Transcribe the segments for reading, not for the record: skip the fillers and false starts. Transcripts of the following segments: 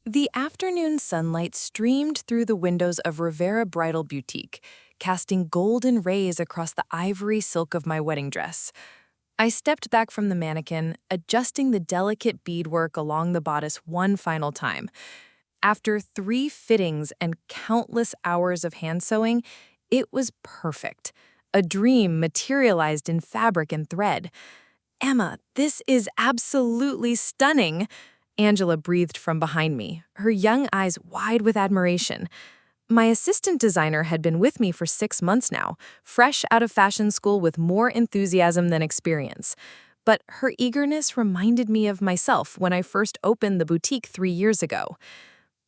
The afternoon sunlight streamed through the windows of Rivera Bridal Boutique, casting golden rays across the ivory silk of my wedding dress. I stepped back from the mannequin, adjusting the delicate beadwork along the bodice one final time. After 3 fittings and countless hours of hand sewing, it was perfect. A dream materialized in fabric and thread. Emma, this is absolutely stunning. Angela breathed from behind me, her young eyes wide with admiration. My assistant designer had been with me for 6 months now, fresh out of fashion school with more enthusiasm than experience. But her eagerness reminded me of myself when I first opened the boutique 3 years ago.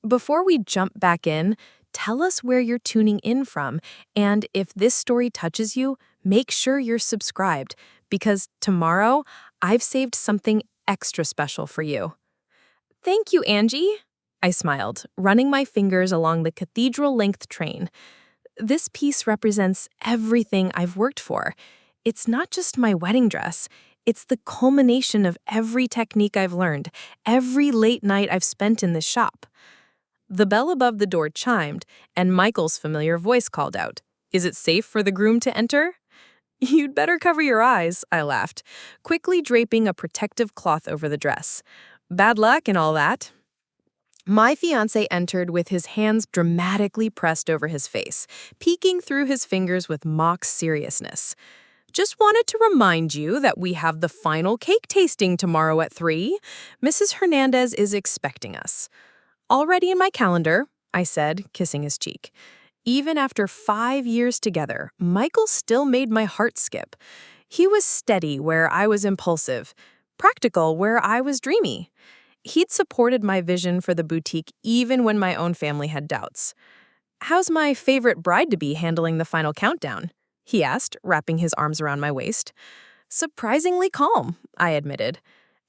Before we jump back in, tell us where you're tuning in from, and if this story touches you, make sure you're subscribed, because tomorrow I've saved something extra special for you. Thank you, Angie, I smiled, running my fingers along the cathedral-length train. This piece represents everything I've worked for. It's not just my wedding dress. It's the culmination of every technique I've learned, every late night I've spent in this shop. The bell above the door chimed, and Michael's familiar voice called out, "Is it safe for the groom to enter?" "You'd better cover your eyes," I laughed, quickly draping a protective cloth over the dress. "Bad luck and all that." My fiancé entered with his hands dramatically pressed over his face, peeking through his fingers with mock seriousness. "Just wanted to remind you that we have the final cake tasting tomorrow at 3. Mrs. Hernandez is expecting us." "Already in my calendar," I said, kissing his cheek. Even after 5 years together, Michael still made my heart skip. He was steady where I was impulsive, practical where I was dreamy. He'd supported my vision for the boutique even when my own family had doubts. "How's my favorite bride-to-be handling the final countdown?" he asked, wrapping his arms around my waist. "Surprisingly calm," I admitted.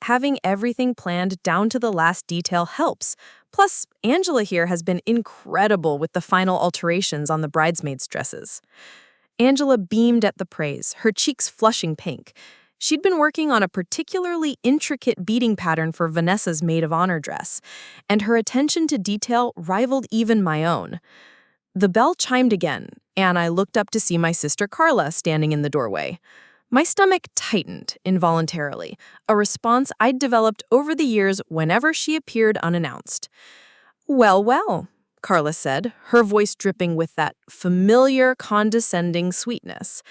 Having everything planned down to the last detail helps. Plus, Angela here has been incredible with the final alterations on the bridesmaids' dresses. Angela beamed at the praise, her cheeks flushing pink. She'd been working on a particularly intricate beading pattern for Vanessa's maid of honor dress, and her attention to detail rivaled even my own. The bell chimed again, and I looked up to see my sister Carla standing in the doorway. My stomach tightened involuntarily, a response I'd developed over the years whenever she appeared unannounced. "Well, well," Carla said, her voice dripping with that familiar, condescending sweetness.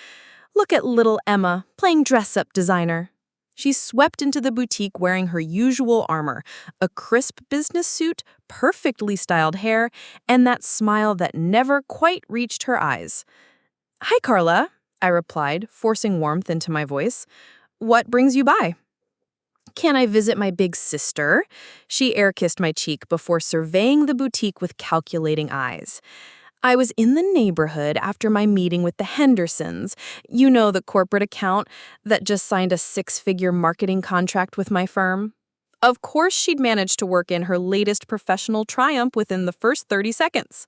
"Look at little Emma, playing dress-up designer." She swept into the boutique wearing her usual armor, a crisp business suit, perfectly styled hair, and that smile that never quite reached her eyes. "Hi, Carla," I replied, forcing warmth into my voice. "What brings you by?" "Can I visit my big sister?" She air-kissed my cheek before surveying the boutique with calculating eyes. "I was in the neighborhood after my meeting with the Hendersons. You know, the corporate account that just signed a 6-figure marketing contract with my firm." Of course she'd managed to work in her latest professional triumph within the first 30 seconds.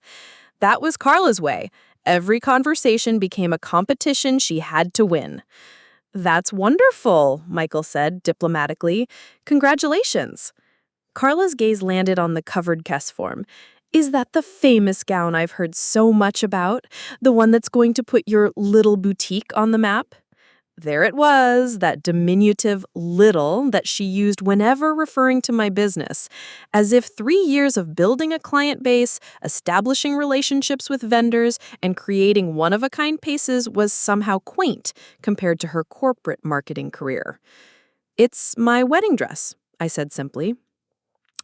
That was Carla's way. Every conversation became a competition she had to win. "That's wonderful," Michael said diplomatically. "Congratulations." Carla's gaze landed on the covered guest form. "Is that the famous gown I've heard so much about? The one that's going to put your little boutique on the map?" There it was, that diminutive little that she used whenever referring to my business, as if 3 years of building a client base, establishing relationships with vendors, and creating one-of-a-kind pieces was somehow quaint compared to her corporate marketing career. "It's my wedding dress," I said simply.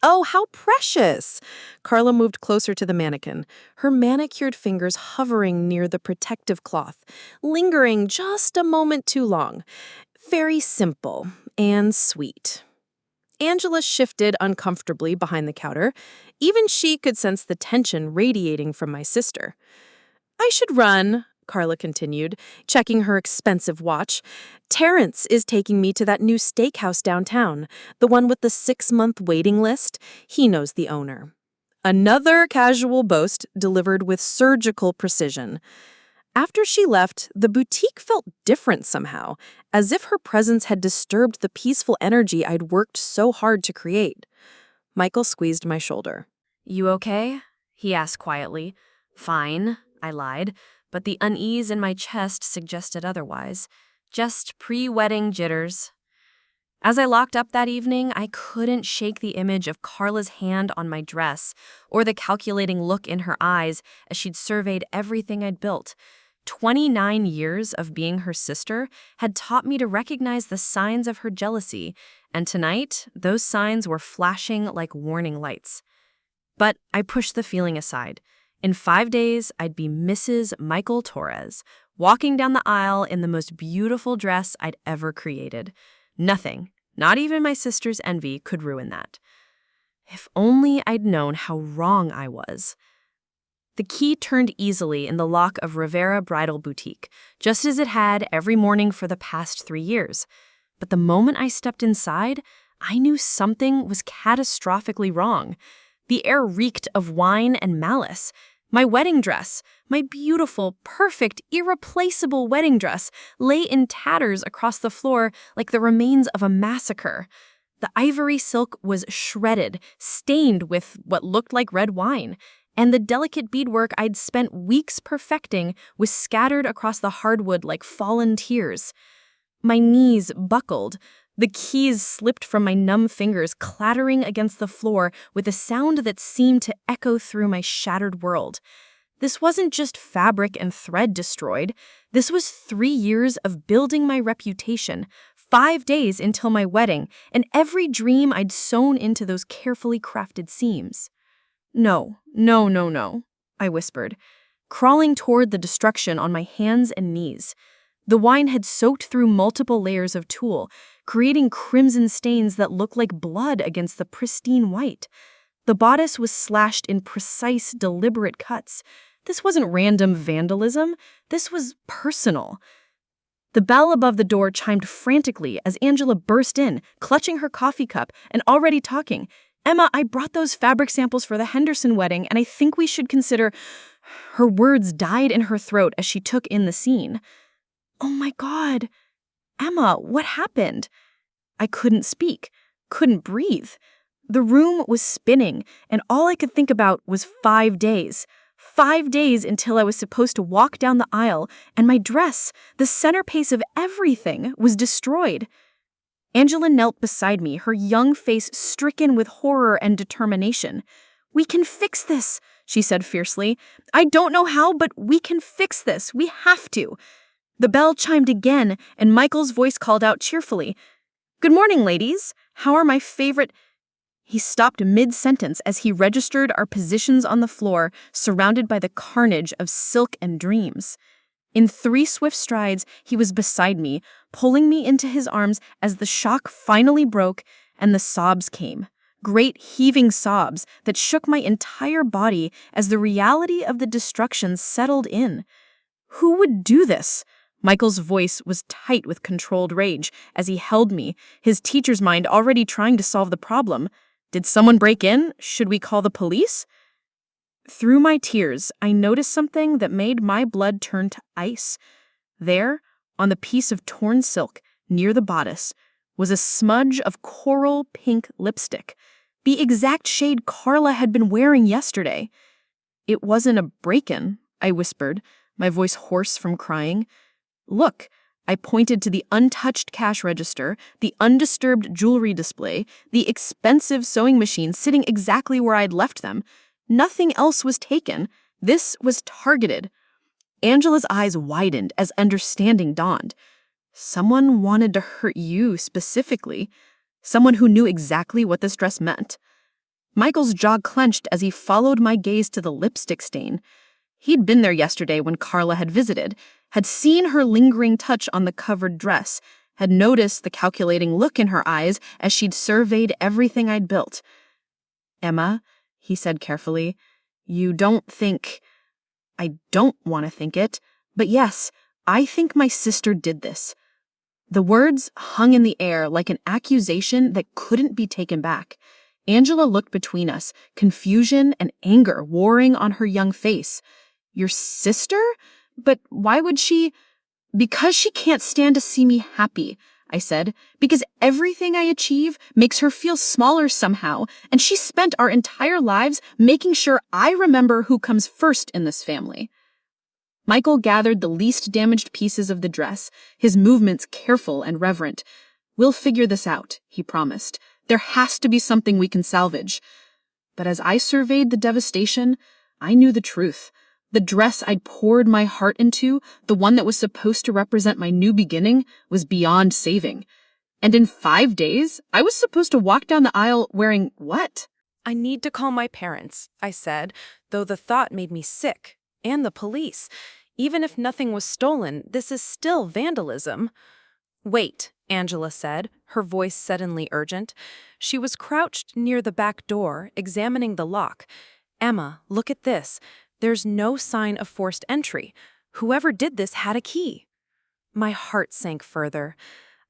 "Oh, how precious!" Carla moved closer to the mannequin, her manicured fingers hovering near the protective cloth, lingering just a moment too long. "Very simple and sweet." Angela shifted uncomfortably behind the counter. Even she could sense the tension radiating from my sister. "I should run," Carla continued, checking her expensive watch. "Terrence is taking me to that new steakhouse downtown, the one with the 6-month waiting list. He knows the owner." Another casual boast delivered with surgical precision. After she left, the boutique felt different somehow, as if her presence had disturbed the peaceful energy I'd worked so hard to create. Michael squeezed my shoulder. "You okay?" he asked quietly. "Fine," I lied, but the unease in my chest suggested otherwise. Just pre-wedding jitters. As I locked up that evening, I couldn't shake the image of Carla's hand on my dress or the calculating look in her eyes as she'd surveyed everything I'd built. 29 years of being her sister had taught me to recognize the signs of her jealousy, and tonight, those signs were flashing like warning lights. But I pushed the feeling aside. In 5 days, I'd be Mrs. Michael Torres, walking down the aisle in the most beautiful dress I'd ever created. Nothing, not even my sister's envy, could ruin that. If only I'd known how wrong I was. The key turned easily in the lock of Rivera Bridal Boutique, just as it had every morning for the past 3 years. But the moment I stepped inside, I knew something was catastrophically wrong. The air reeked of wine and malice. My wedding dress, my beautiful, perfect, irreplaceable wedding dress, lay in tatters across the floor like the remains of a massacre. The ivory silk was shredded, stained with what looked like red wine, and the delicate beadwork I'd spent weeks perfecting was scattered across the hardwood like fallen tears. My knees buckled. The keys slipped from my numb fingers, clattering against the floor with a sound that seemed to echo through my shattered world. This wasn't just fabric and thread destroyed. This was 3 years of building my reputation, 5 days until my wedding, and every dream I'd sewn into those carefully crafted seams. No, no, no, no, I whispered, crawling toward the destruction on my hands and knees. The wine had soaked through multiple layers of tulle, creating crimson stains that looked like blood against the pristine white. The bodice was slashed in precise, deliberate cuts. This wasn't random vandalism. This was personal. The bell above the door chimed frantically as Angela burst in, clutching her coffee cup and already talking. "Emma, I brought those fabric samples for the Henderson wedding, and I think we should consider—" Her words died in her throat as she took in the scene. "Oh my God. Emma, what happened?" I couldn't speak, couldn't breathe. The room was spinning, and all I could think about was 5 days. 5 days until I was supposed to walk down the aisle, and my dress, the centerpiece of everything, was destroyed. Angela knelt beside me, her young face stricken with horror and determination. "We can fix this," she said fiercely. "I don't know how, but we can fix this. We have to." The bell chimed again, and Michael's voice called out cheerfully, "Good morning, ladies. How are my favorite—" He stopped mid-sentence as he registered our positions on the floor, surrounded by the carnage of silk and dreams. In 3 swift strides, he was beside me, pulling me into his arms as the shock finally broke and the sobs came. Great heaving sobs that shook my entire body as the reality of the destruction settled in. Who would do this? Michael's voice was tight with controlled rage as he held me, his teacher's mind already trying to solve the problem. Did someone break in? Should we call the police? Through my tears, I noticed something that made my blood turn to ice. There, on the piece of torn silk, near the bodice, was a smudge of coral pink lipstick, the exact shade Carla had been wearing yesterday. "It wasn't a break-in," I whispered, my voice hoarse from crying. "Look," I pointed to the untouched cash register, the undisturbed jewelry display, the expensive sewing machine sitting exactly where I'd left them. Nothing else was taken. This was targeted. Angela's eyes widened as understanding dawned. Someone wanted to hurt you specifically. Someone who knew exactly what this dress meant. Michael's jaw clenched as he followed my gaze to the lipstick stain. He'd been there yesterday when Carla had visited, had seen her lingering touch on the covered dress, had noticed the calculating look in her eyes as she'd surveyed everything I'd built. "Emma," he said carefully, "you don't think—" "I don't want to think it, but yes, I think my sister did this." The words hung in the air like an accusation that couldn't be taken back. Angela looked between us, confusion and anger warring on her young face. "Your sister? But why would she—" "Because she can't stand to see me happy," I said, because everything I achieve makes her feel smaller somehow, and she spent our entire lives making sure I remember who comes first in this family. Michael gathered the least damaged pieces of the dress, his movements careful and reverent. "We'll figure this out," he promised. "There has to be something we can salvage." But as I surveyed the devastation, I knew the truth. The dress I'd poured my heart into, the one that was supposed to represent my new beginning, was beyond saving. And in 5 days, I was supposed to walk down the aisle wearing what? I need to call my parents, I said, though the thought made me sick. And the police. Even if nothing was stolen, this is still vandalism. Wait, Angela said, her voice suddenly urgent. She was crouched near the back door, examining the lock. Emma, look at this. There's no sign of forced entry. Whoever did this had a key. My heart sank further.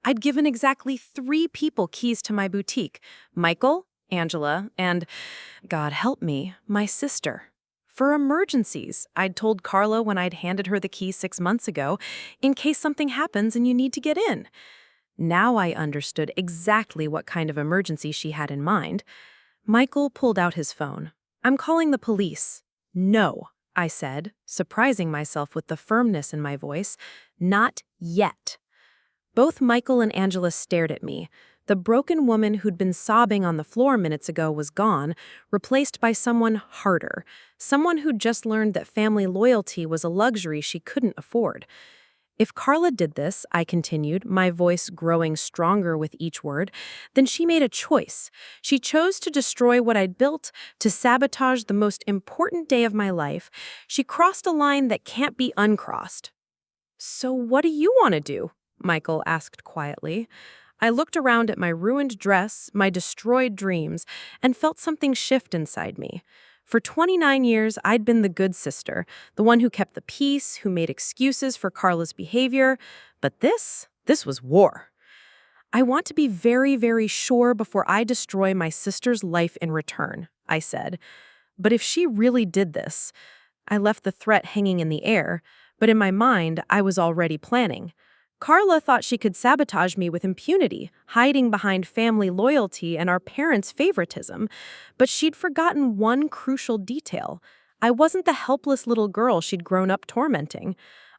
I'd given exactly 3 people keys to my boutique: Michael, Angela, and, God help me, my sister. For emergencies, I'd told Carla when I'd handed her the key 6 months ago, in case something happens and you need to get in. Now I understood exactly what kind of emergency she had in mind. Michael pulled out his phone. "I'm calling the police." "No," I said, surprising myself with the firmness in my voice. "Not yet." Both Michael and Angela stared at me. The broken woman who'd been sobbing on the floor minutes ago was gone, replaced by someone harder, someone who'd just learned that family loyalty was a luxury she couldn't afford. If Carla did this, I continued, my voice growing stronger with each word, then she made a choice. She chose to destroy what I'd built, to sabotage the most important day of my life. She crossed a line that can't be uncrossed. "So what do you want to do?" Michael asked quietly. I looked around at my ruined dress, my destroyed dreams, and felt something shift inside me. For 29 years, I'd been the good sister, the one who kept the peace, who made excuses for Carla's behavior. But this was war. "I want to be very, very sure before I destroy my sister's life in return," I said. But if she really did this, I left the threat hanging in the air, but in my mind, I was already planning. Carla thought she could sabotage me with impunity, hiding behind family loyalty and our parents' favoritism. But she'd forgotten one crucial detail. I wasn't the helpless little girl she'd grown up tormenting.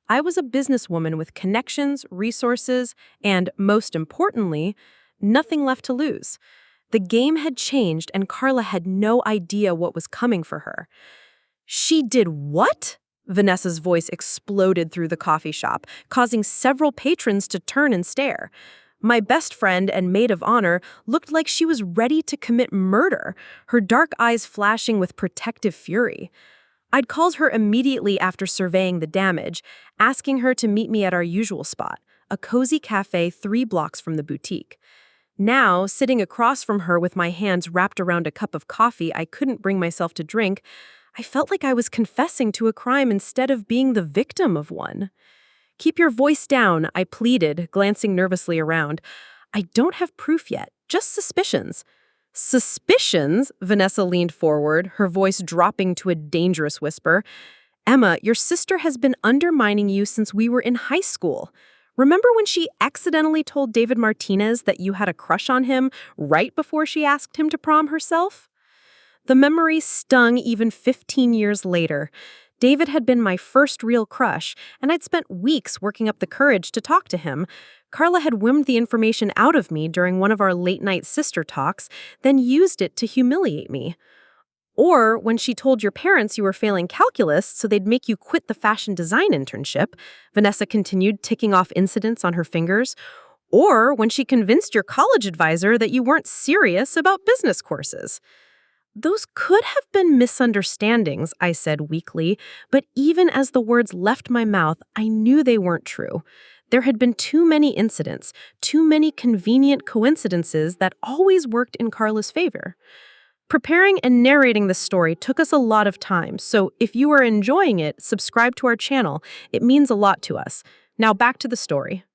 I was a businesswoman with connections, resources, and, most importantly, nothing left to lose. The game had changed, and Carla had no idea what was coming for her. "She did what?" Vanessa's voice exploded through the coffee shop, causing several patrons to turn and stare. My best friend and maid of honor looked like she was ready to commit murder, her dark eyes flashing with protective fury. I'd called her immediately after surveying the damage, asking her to meet me at our usual spot, a cozy cafe 3 blocks from the boutique. Now, sitting across from her with my hands wrapped around a cup of coffee I couldn't bring myself to drink, I felt like I was confessing to a crime instead of being the victim of one. "Keep your voice down," I pleaded, glancing nervously around. "I don't have proof yet, just suspicions." "Suspicions?" Vanessa leaned forward, her voice dropping to a dangerous whisper. "Emma, your sister has been undermining you since we were in high school. Remember when she accidentally told David Martinez that you had a crush on him right before she asked him to prom herself?" The memory stung even 15 years later. David had been my first real crush, and I'd spent weeks working up the courage to talk to him. Carla had whimmed the information out of me during one of our late-night sister talks, then used it to humiliate me. Or when she told your parents you were failing calculus so they'd make you quit the fashion design internship, Vanessa continued, ticking off incidents on her fingers. Or when she convinced your college advisor that you weren't serious about business courses. "Those could have been misunderstandings," I said weakly, but even as the words left my mouth, I knew they weren't true. There had been too many incidents, too many convenient coincidences that always worked in Carla's favor. Preparing and narrating this story took us a lot of time, so if you are enjoying it, subscribe to our channel. It means a lot to us. Now back to the story.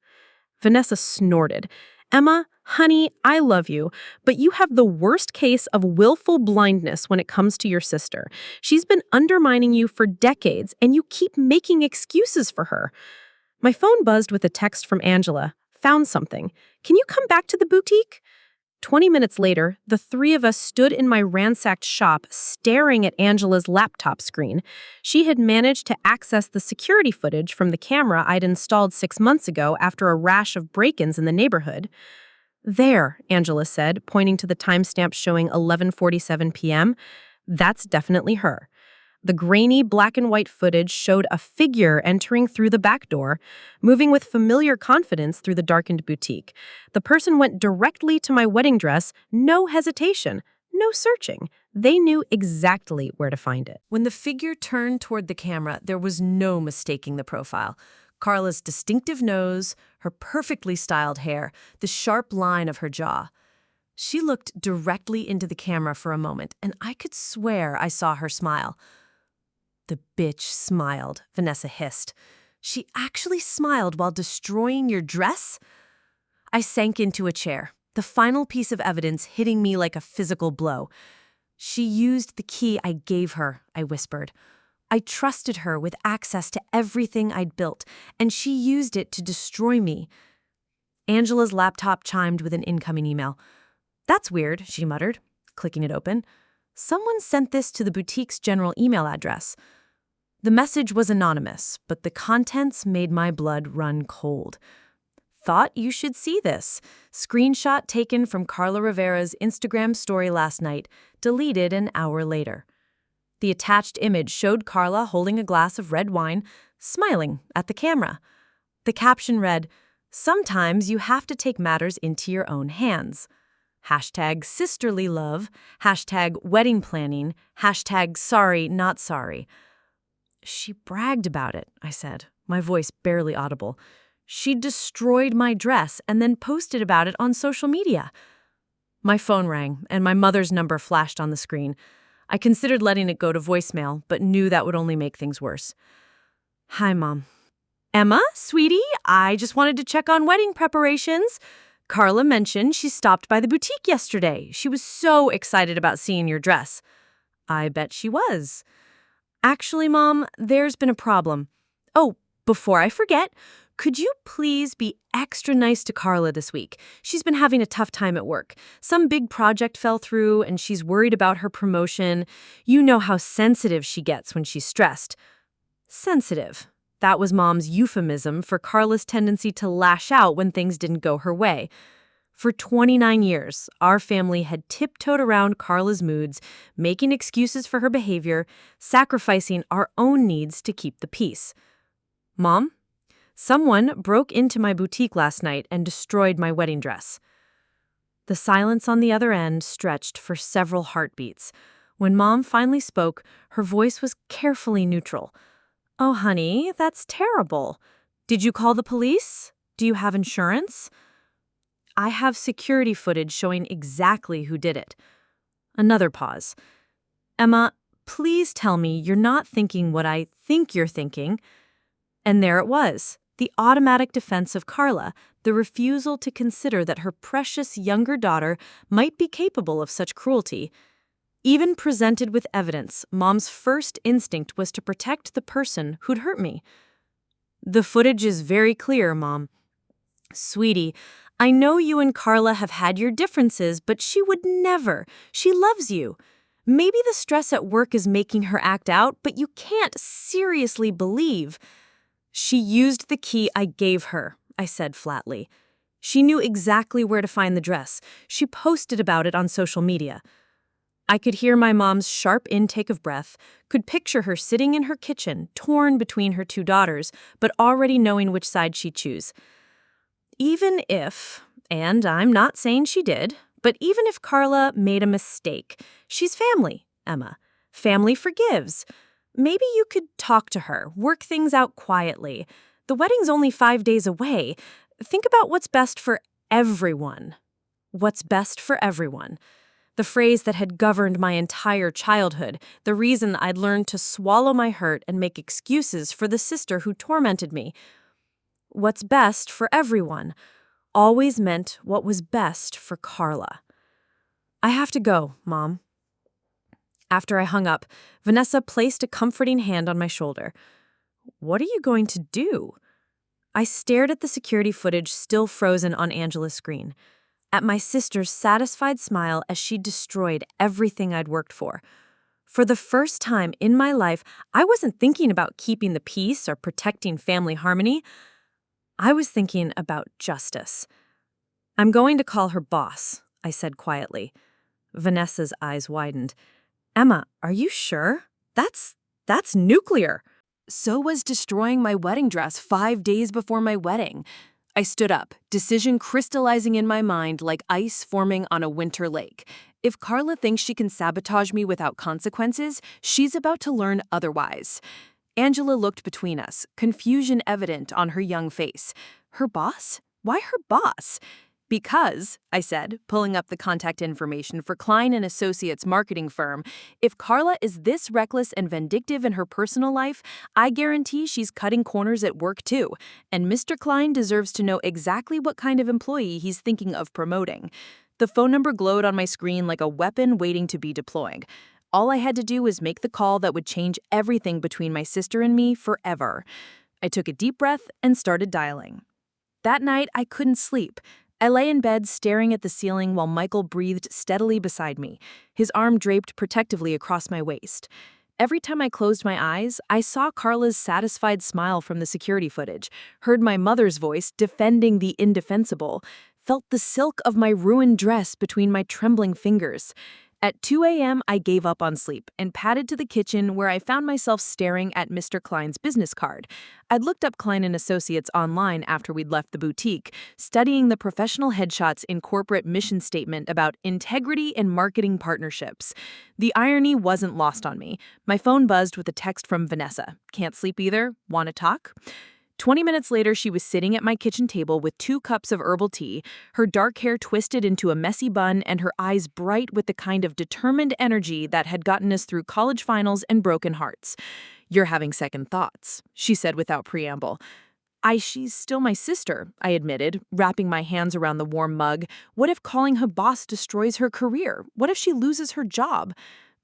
Vanessa snorted. "Emma, honey, I love you, but you have the worst case of willful blindness when it comes to your sister. She's been undermining you for decades, and you keep making excuses for her." My phone buzzed with a text from Angela. Found something. Can you come back to the boutique?" 20 minutes later, the three of us stood in my ransacked shop staring at Angela's laptop screen. She had managed to access the security footage from the camera I'd installed 6 months ago after a rash of break-ins in the neighborhood. "There," Angela said, pointing to the timestamp showing 11:47 p.m. "That's definitely her." The grainy black and white footage showed a figure entering through the back door, moving with familiar confidence through the darkened boutique. The person went directly to my wedding dress, no hesitation, no searching. They knew exactly where to find it. When the figure turned toward the camera, there was no mistaking the profile. Carla's distinctive nose, her perfectly styled hair, the sharp line of her jaw. She looked directly into the camera for a moment, and I could swear I saw her smile. "The bitch smiled," Vanessa hissed. "She actually smiled while destroying your dress?" I sank into a chair, the final piece of evidence hitting me like a physical blow. "She used the key I gave her," I whispered. "I trusted her with access to everything I'd built, and she used it to destroy me." Angela's laptop chimed with an incoming email. "That's weird," she muttered, clicking it open. "Someone sent this to the boutique's general email address." The message was anonymous, but the contents made my blood run cold. "Thought you should see this. Screenshot taken from Carla Rivera's Instagram story last night, deleted an hour later." The attached image showed Carla holding a glass of red wine, smiling at the camera. The caption read, "Sometimes you have to take matters into your own hands. Hashtag sisterly love, hashtag wedding planning, hashtag sorry not sorry." "She bragged about it," I said, my voice barely audible. "She destroyed my dress and then posted about it on social media." My phone rang, and my mother's number flashed on the screen. I considered letting it go to voicemail, but knew that would only make things worse. "Hi, Mom." "Emma, sweetie, I just wanted to check on wedding preparations. Carla mentioned she stopped by the boutique yesterday. She was so excited about seeing your dress." "I bet she was." "Actually, Mom, there's been a problem. Oh, before I forget, could you please be extra nice to Carla this week? She's been having a tough time at work. Some big project fell through, and she's worried about her promotion. You know how sensitive she gets when she's stressed." Sensitive. That was Mom's euphemism for Carla's tendency to lash out when things didn't go her way. For 29 years, our family had tiptoed around Carla's moods, making excuses for her behavior, sacrificing our own needs to keep the peace. "Mom, someone broke into my boutique last night and destroyed my wedding dress." The silence on the other end stretched for several heartbeats. When Mom finally spoke, her voice was carefully neutral. "Oh, honey, that's terrible. Did you call the police? Do you have insurance?" "I have security footage showing exactly who did it." Another pause. "Emma, please tell me you're not thinking what I think you're thinking." And there it was, the automatic defense of Carla, the refusal to consider that her precious younger daughter might be capable of such cruelty. Even presented with evidence, Mom's first instinct was to protect the person who'd hurt me. "The footage is very clear, Mom." "Sweetie, I know you and Carla have had your differences, but she would never. She loves you. Maybe the stress at work is making her act out, but you can't seriously believe." "She used the key I gave her," I said flatly. "She knew exactly where to find the dress. She posted about it on social media." I could hear my mom's sharp intake of breath, could picture her sitting in her kitchen, torn between her two daughters, but already knowing which side she'd choose. Even if, and I'm not saying she did, but even if Carla made a mistake, she's family, Emma. Family forgives. Maybe you could talk to her, work things out quietly. The wedding's only 5 days away. Think about what's best for everyone. What's best for everyone. The phrase that had governed my entire childhood, the reason I'd learned to swallow my hurt and make excuses for the sister who tormented me. What's best for everyone always meant what was best for Carla. "I have to go, Mom." After I hung up, Vanessa placed a comforting hand on my shoulder. "What are you going to do?" I stared at the security footage still frozen on Angela's screen, at my sister's satisfied smile as she destroyed everything I'd worked for. For the first time in my life, I wasn't thinking about keeping the peace or protecting family harmony. I was thinking about justice. "I'm going to call her boss," I said quietly. Vanessa's eyes widened. "Emma, are you sure? That's nuclear." So was destroying my wedding dress 5 days before my wedding. I stood up, decision crystallizing in my mind like ice forming on a winter lake. If Carla thinks she can sabotage me without consequences, she's about to learn otherwise. Angela looked between us, confusion evident on her young face. Her boss? Why her boss? "Because," I said, pulling up the contact information for Klein & Associates marketing firm, "if Carla is this reckless and vindictive in her personal life, I guarantee she's cutting corners at work too, and Mr. Klein deserves to know exactly what kind of employee he's thinking of promoting." The phone number glowed on my screen like a weapon waiting to be deployed. All I had to do was make the call that would change everything between my sister and me forever. I took a deep breath and started dialing. That night, I couldn't sleep. I lay in bed staring at the ceiling while Michael breathed steadily beside me, his arm draped protectively across my waist. Every time I closed my eyes, I saw Carla's satisfied smile from the security footage, heard my mother's voice defending the indefensible, felt the silk of my ruined dress between my trembling fingers. At 2 a.m., I gave up on sleep and padded to the kitchen where I found myself staring at Mr. Klein's business card. I'd looked up Klein & Associates online after we'd left the boutique, studying the professional headshots in corporate mission statement about integrity and marketing partnerships. The irony wasn't lost on me. My phone buzzed with a text from Vanessa. "Can't sleep either? Want to talk?" 20 minutes later, she was sitting at my kitchen table with 2 cups of herbal tea, her dark hair twisted into a messy bun and her eyes bright with the kind of determined energy that had gotten us through college finals and broken hearts. "You're having second thoughts," she said without preamble. She's still my sister," I admitted, wrapping my hands around the warm mug. "What if calling her boss destroys her career? What if she loses her job?"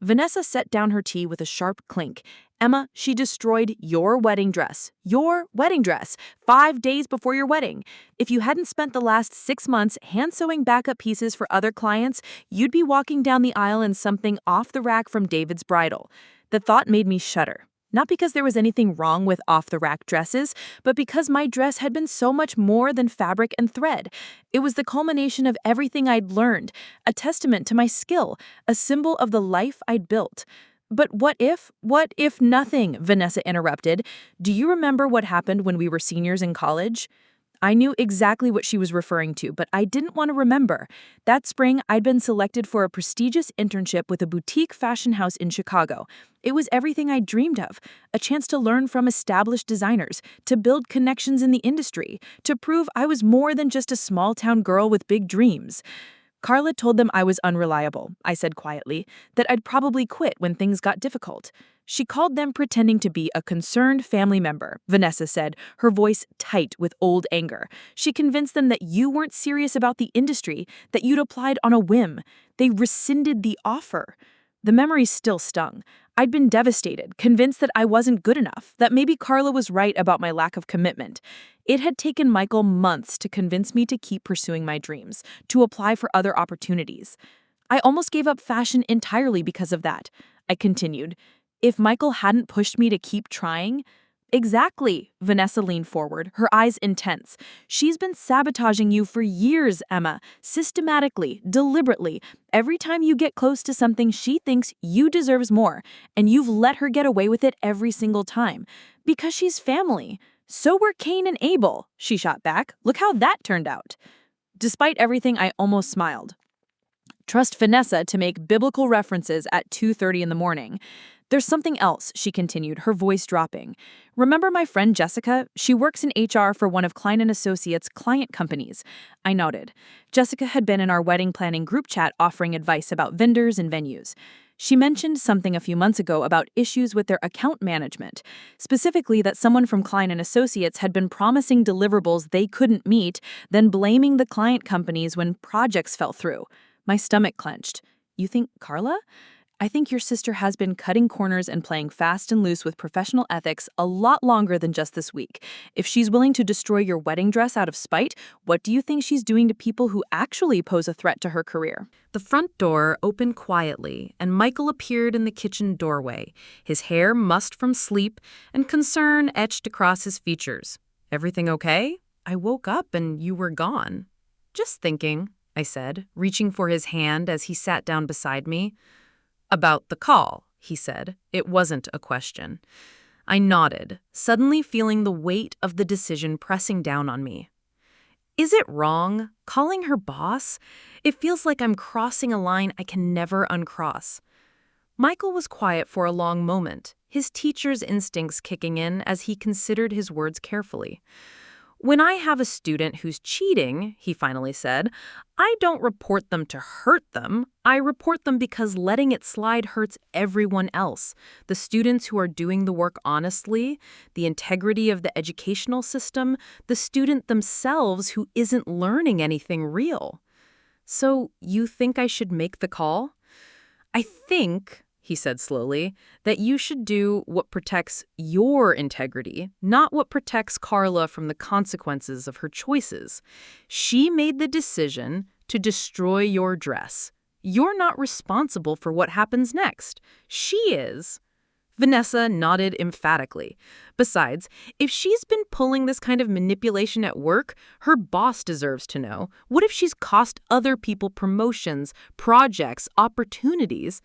Vanessa set down her tea with a sharp clink. "Emma, she destroyed your wedding dress. Your wedding dress. 5 days before your wedding. If you hadn't spent the last 6 months hand-sewing backup pieces for other clients, you'd be walking down the aisle in something off the rack from David's bridal." The thought made me shudder. Not because there was anything wrong with off-the-rack dresses, but because my dress had been so much more than fabric and thread. It was the culmination of everything I'd learned, a testament to my skill, a symbol of the life I'd built. "But what if nothing?" Vanessa interrupted. "Do you remember what happened when we were seniors in college?" I knew exactly what she was referring to, but I didn't want to remember. That spring, I'd been selected for a prestigious internship with a boutique fashion house in Chicago. It was everything I dreamed of, a chance to learn from established designers, to build connections in the industry, to prove I was more than just a small-town girl with big dreams. Carla told them I was unreliable, I said quietly, that I'd probably quit when things got difficult. She called them pretending to be a concerned family member, Vanessa said, her voice tight with old anger. She convinced them that you weren't serious about the industry, that you'd applied on a whim. They rescinded the offer. The memory still stung. I'd been devastated, convinced that I wasn't good enough, that maybe Carla was right about my lack of commitment. It had taken Michael months to convince me to keep pursuing my dreams, to apply for other opportunities. I almost gave up fashion entirely because of that. I continued. If Michael hadn't pushed me to keep trying... Exactly, Vanessa leaned forward, her eyes intense. She's been sabotaging you for years, Emma. Systematically, deliberately. Every time you get close to something she thinks you deserves more, and you've let her get away with it every single time. Because she's family. So were Cain and Abel, she shot back. Look how that turned out. Despite everything, I almost smiled. Trust Vanessa to make biblical references at 2:30 in the morning. There's something else, she continued, her voice dropping. Remember my friend Jessica? She works in HR for one of Klein & Associates' client companies. I nodded. Jessica had been in our wedding planning group chat offering advice about vendors and venues. She mentioned something a few months ago about issues with their account management, specifically that someone from Klein & Associates had been promising deliverables they couldn't meet, then blaming the client companies when projects fell through. My stomach clenched. You think Carla? I think your sister has been cutting corners and playing fast and loose with professional ethics a lot longer than just this week. If she's willing to destroy your wedding dress out of spite, what do you think she's doing to people who actually pose a threat to her career? The front door opened quietly, and Michael appeared in the kitchen doorway, his hair mussed from sleep and concern etched across his features. "Everything okay? I woke up and you were gone." "Just thinking," I said, reaching for his hand as he sat down beside me. "About the call," he said. It wasn't a question. I nodded, suddenly feeling the weight of the decision pressing down on me. Is it wrong, calling her boss? It feels like I'm crossing a line I can never uncross. Michael was quiet for a long moment, his teacher's instincts kicking in as he considered his words carefully. "When I have a student who's cheating," he finally said, "I don't report them to hurt them. I report them because letting it slide hurts everyone else. The students who are doing the work honestly, the integrity of the educational system, the student themselves who isn't learning anything real." "So you think I should make the call?" "I think," he said slowly, "that you should do what protects your integrity, not what protects Carla from the consequences of her choices. She made the decision to destroy your dress. You're not responsible for what happens next. She is." Vanessa nodded emphatically. "Besides, if she's been pulling this kind of manipulation at work, her boss deserves to know. What if she's cost other people promotions, projects, opportunities?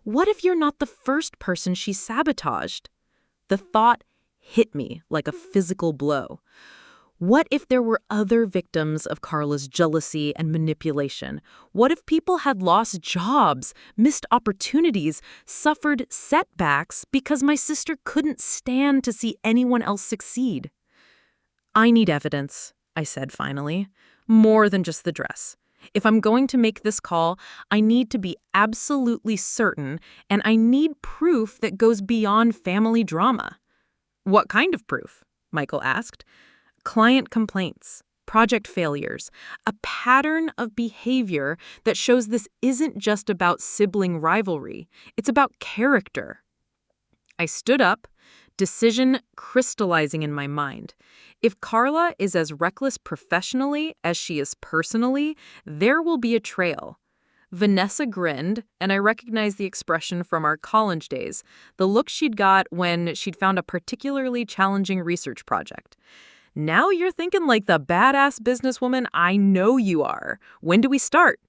What if you're not the first person she sabotaged?" The thought hit me like a physical blow. What if there were other victims of Carla's jealousy and manipulation? What if people had lost jobs, missed opportunities, suffered setbacks because my sister couldn't stand to see anyone else succeed? "I need evidence," I said finally, "more than just the dress. If I'm going to make this call, I need to be absolutely certain, and I need proof that goes beyond family drama." "What kind of proof?" Michael asked. "Client complaints, project failures, a pattern of behavior that shows this isn't just about sibling rivalry. It's about character." I stood up, decision crystallizing in my mind. If Carla is as reckless professionally as she is personally, there will be a trail. Vanessa grinned, and I recognized the expression from our college days, the look she'd got when she'd found a particularly challenging research project. "Now you're thinking like the badass businesswoman I know you are. When do we start?"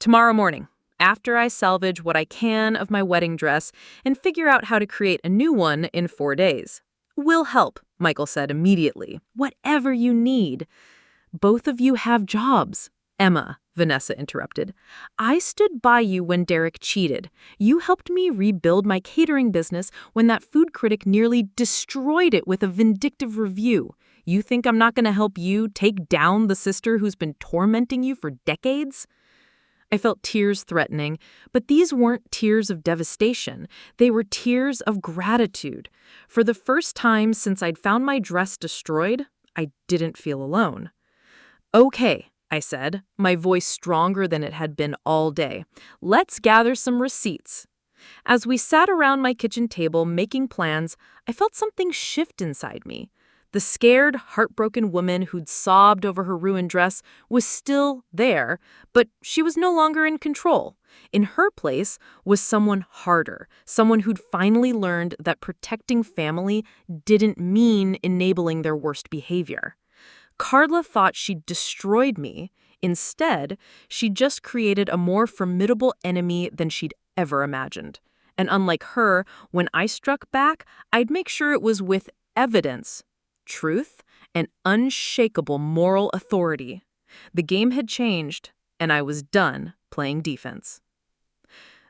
"Tomorrow morning, after I salvage what I can of my wedding dress and figure out how to create a new one in 4 days." "We'll help," Michael said immediately. "Whatever you need." "Both of you have jobs." "Emma," Vanessa interrupted, "I stood by you when Derek cheated. You helped me rebuild my catering business when that food critic nearly destroyed it with a vindictive review. You think I'm not going to help you take down the sister who's been tormenting you for decades?" I felt tears threatening, but these weren't tears of devastation. They were tears of gratitude. For the first time since I'd found my dress destroyed, I didn't feel alone. "Okay," I said, my voice stronger than it had been all day. "Let's gather some receipts." As we sat around my kitchen table making plans, I felt something shift inside me. The scared, heartbroken woman who'd sobbed over her ruined dress was still there, but she was no longer in control. In her place was someone harder, someone who'd finally learned that protecting family didn't mean enabling their worst behavior. Carla thought she'd destroyed me. Instead, she just created a more formidable enemy than she'd ever imagined. And unlike her, when I struck back, I'd make sure it was with evidence, truth, and unshakable moral authority. The game had changed, and I was done playing defense.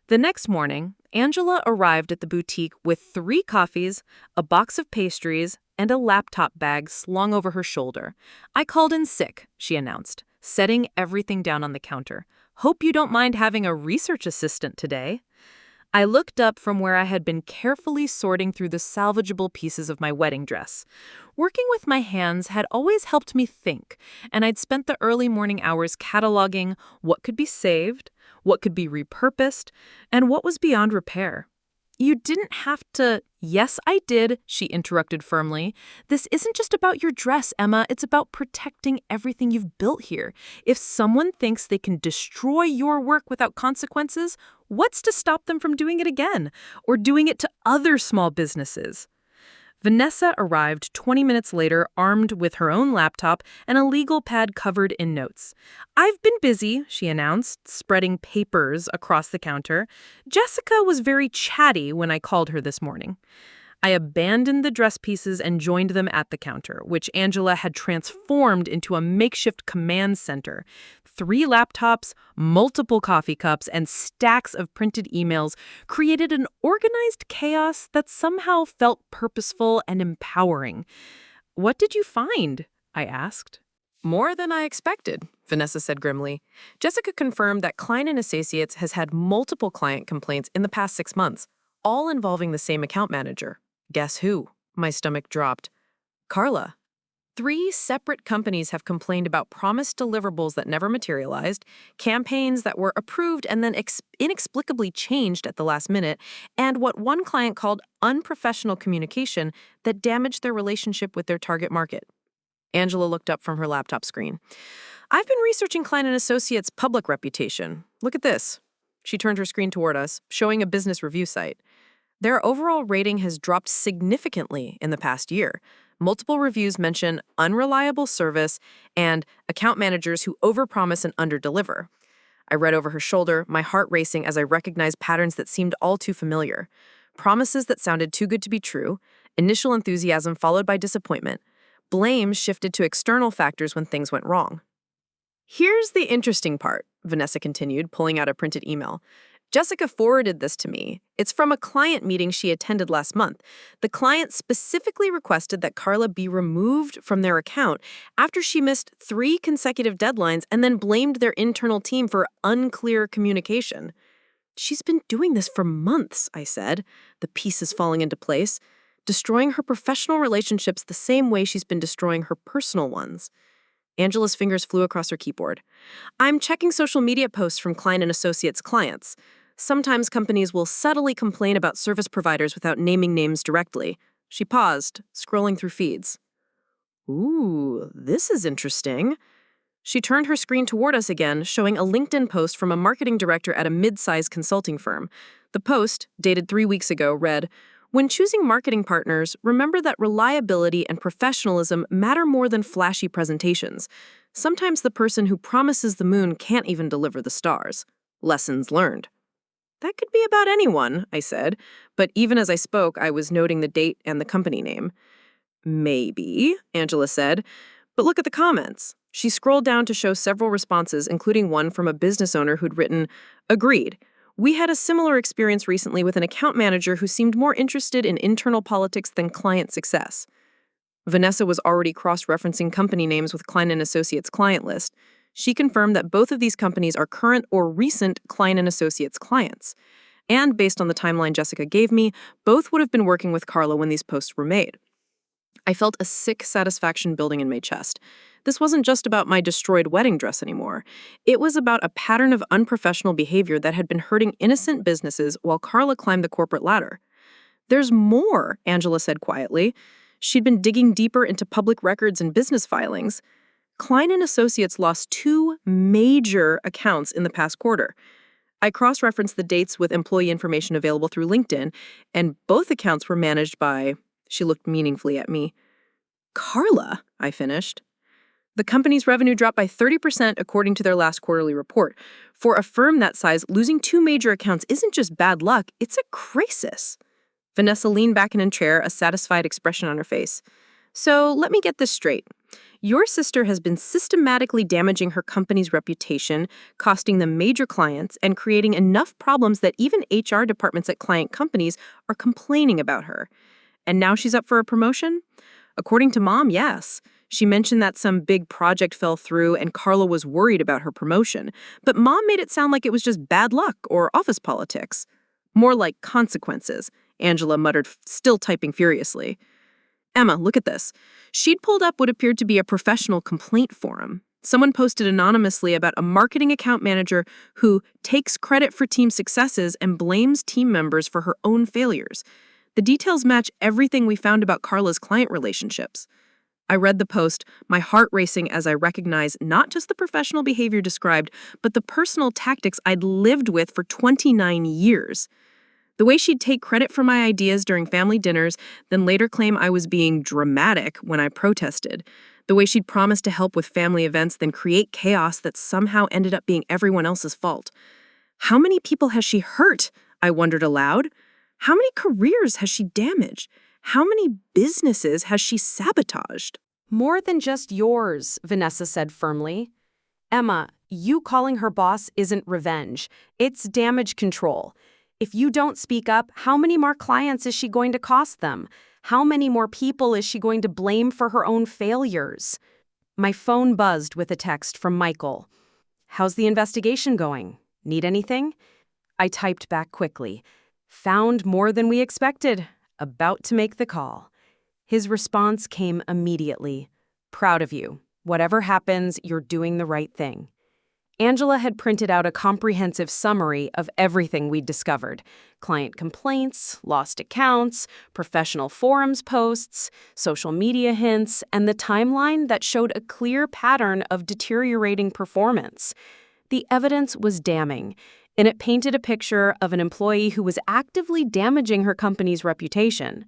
The next morning, Angela arrived at the boutique with 3 coffees, a box of pastries, and a laptop bag slung over her shoulder. "I called in sick," she announced, setting everything down on the counter. "Hope you don't mind having a research assistant today." I looked up from where I had been carefully sorting through the salvageable pieces of my wedding dress. Working with my hands had always helped me think, and I'd spent the early morning hours cataloging what could be saved, what could be repurposed, and what was beyond repair. You didn't have to. Yes, I did, she interrupted firmly. This isn't just about your dress, Emma. It's about protecting everything you've built here. If someone thinks they can destroy your work without consequences, what's to stop them from doing it again or doing it to other small businesses? Vanessa arrived 20 minutes later, armed with her own laptop and a legal pad covered in notes. "I've been busy," she announced, spreading papers across the counter. "Jessica was very chatty when I called her this morning." I abandoned the dress pieces and joined them at the counter, which Angela had transformed into a makeshift command center. 3 laptops, multiple coffee cups, and stacks of printed emails created an organized chaos that somehow felt purposeful and empowering. "What did you find?" I asked. "More than I expected," Vanessa said grimly. Jessica confirmed that Klein& Associates has had multiple client complaints in the past 6 months, all involving the same account manager. Guess who? My stomach dropped. Carla. 3 separate companies have complained about promised deliverables that never materialized, campaigns that were approved and then inexplicably changed at the last minute, and what one client called unprofessional communication that damaged their relationship with their target market. Angela looked up from her laptop screen. "I've been researching Klein & Associates' public reputation. Look at this." She turned her screen toward us, showing a business review site. Their overall rating has dropped significantly in the past year. Multiple reviews mention unreliable service and account managers who overpromise and underdeliver. I read over her shoulder, my heart racing as I recognized patterns that seemed all too familiar. Promises that sounded too good to be true, initial enthusiasm followed by disappointment. Blame shifted to external factors when things went wrong. "Here's the interesting part," Vanessa continued, pulling out a printed email. "Jessica forwarded this to me. It's from a client meeting she attended last month. The client specifically requested that Carla be removed from their account after she missed 3 consecutive deadlines and then blamed their internal team for unclear communication." "She's been doing this for months," I said, the pieces falling into place, "destroying her professional relationships the same way she's been destroying her personal ones." Angela's fingers flew across her keyboard. "I'm checking social media posts from Klein & Associates clients. Sometimes companies will subtly complain about service providers without naming names directly." She paused, scrolling through feeds. "Ooh, this is interesting." She turned her screen toward us again, showing a LinkedIn post from a marketing director at a mid-sized consulting firm. The post, dated 3 weeks ago, read, "When choosing marketing partners, remember that reliability and professionalism matter more than flashy presentations. Sometimes the person who promises the moon can't even deliver the stars. Lessons learned." "That could be about anyone," I said, but even as I spoke, I was noting the date and the company name. "Maybe," Angela said, "but look at the comments." She scrolled down to show several responses, including one from a business owner who'd written, "Agreed. We had a similar experience recently with an account manager who seemed more interested in internal politics than client success." Vanessa was already cross-referencing company names with Klein & Associates' client list. She confirmed that both of these companies are current or recent Klein & Associates clients. And based on the timeline Jessica gave me, both would have been working with Carla when these posts were made. I felt a sick satisfaction building in my chest. This wasn't just about my destroyed wedding dress anymore. It was about a pattern of unprofessional behavior that had been hurting innocent businesses while Carla climbed the corporate ladder. "There's more," Angela said quietly. She'd been digging deeper into public records and business filings. Klein & Associates lost 2 major accounts in the past quarter. I cross-referenced the dates with employee information available through LinkedIn, and both accounts were managed by... She looked meaningfully at me. "Carla," I finished. "The company's revenue dropped by 30% according to their last quarterly report. For a firm that size, losing 2 major accounts isn't just bad luck, it's a crisis." Vanessa leaned back in her chair, a satisfied expression on her face. "So let me get this straight. Your sister has been systematically damaging her company's reputation, costing them major clients, and creating enough problems that even HR departments at client companies are complaining about her. And now she's up for a promotion?" According to Mom, yes. She mentioned that some big project fell through and Carla was worried about her promotion. But Mom made it sound like it was just bad luck or office politics. More like consequences, Angela muttered, still typing furiously. Emma, look at this. She'd pulled up what appeared to be a professional complaint forum. Someone posted anonymously about a marketing account manager who takes credit for team successes and blames team members for her own failures. The details match everything we found about Carla's client relationships. I read the post, my heart racing as I recognized not just the professional behavior described, but the personal tactics I'd lived with for 29 years. The way she'd take credit for my ideas during family dinners, then later claim I was being dramatic when I protested. The way she'd promise to help with family events, then create chaos that somehow ended up being everyone else's fault. How many people has she hurt? I wondered aloud. How many careers has she damaged? How many businesses has she sabotaged? More than just yours, Vanessa said firmly. Emma, you calling her boss isn't revenge. It's damage control. If you don't speak up, how many more clients is she going to cost them? How many more people is she going to blame for her own failures? My phone buzzed with a text from Michael. How's the investigation going? Need anything? I typed back quickly. Found more than we expected. About to make the call. His response came immediately. Proud of you. Whatever happens, you're doing the right thing. Angela had printed out a comprehensive summary of everything we'd discovered. Client complaints, lost accounts, professional forums posts, social media hints, and the timeline that showed a clear pattern of deteriorating performance. The evidence was damning, and it painted a picture of an employee who was actively damaging her company's reputation.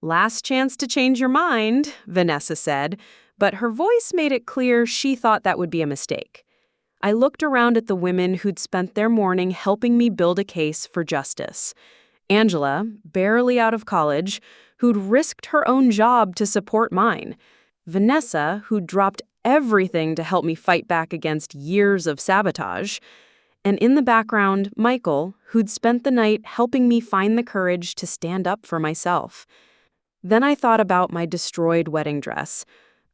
Last chance to change your mind, Vanessa said, but her voice made it clear she thought that would be a mistake. I looked around at the women who'd spent their morning helping me build a case for justice. Angela, barely out of college, who'd risked her own job to support mine. Vanessa, who'd dropped everything to help me fight back against years of sabotage. And in the background, Michael, who'd spent the night helping me find the courage to stand up for myself. Then I thought about my destroyed wedding dress,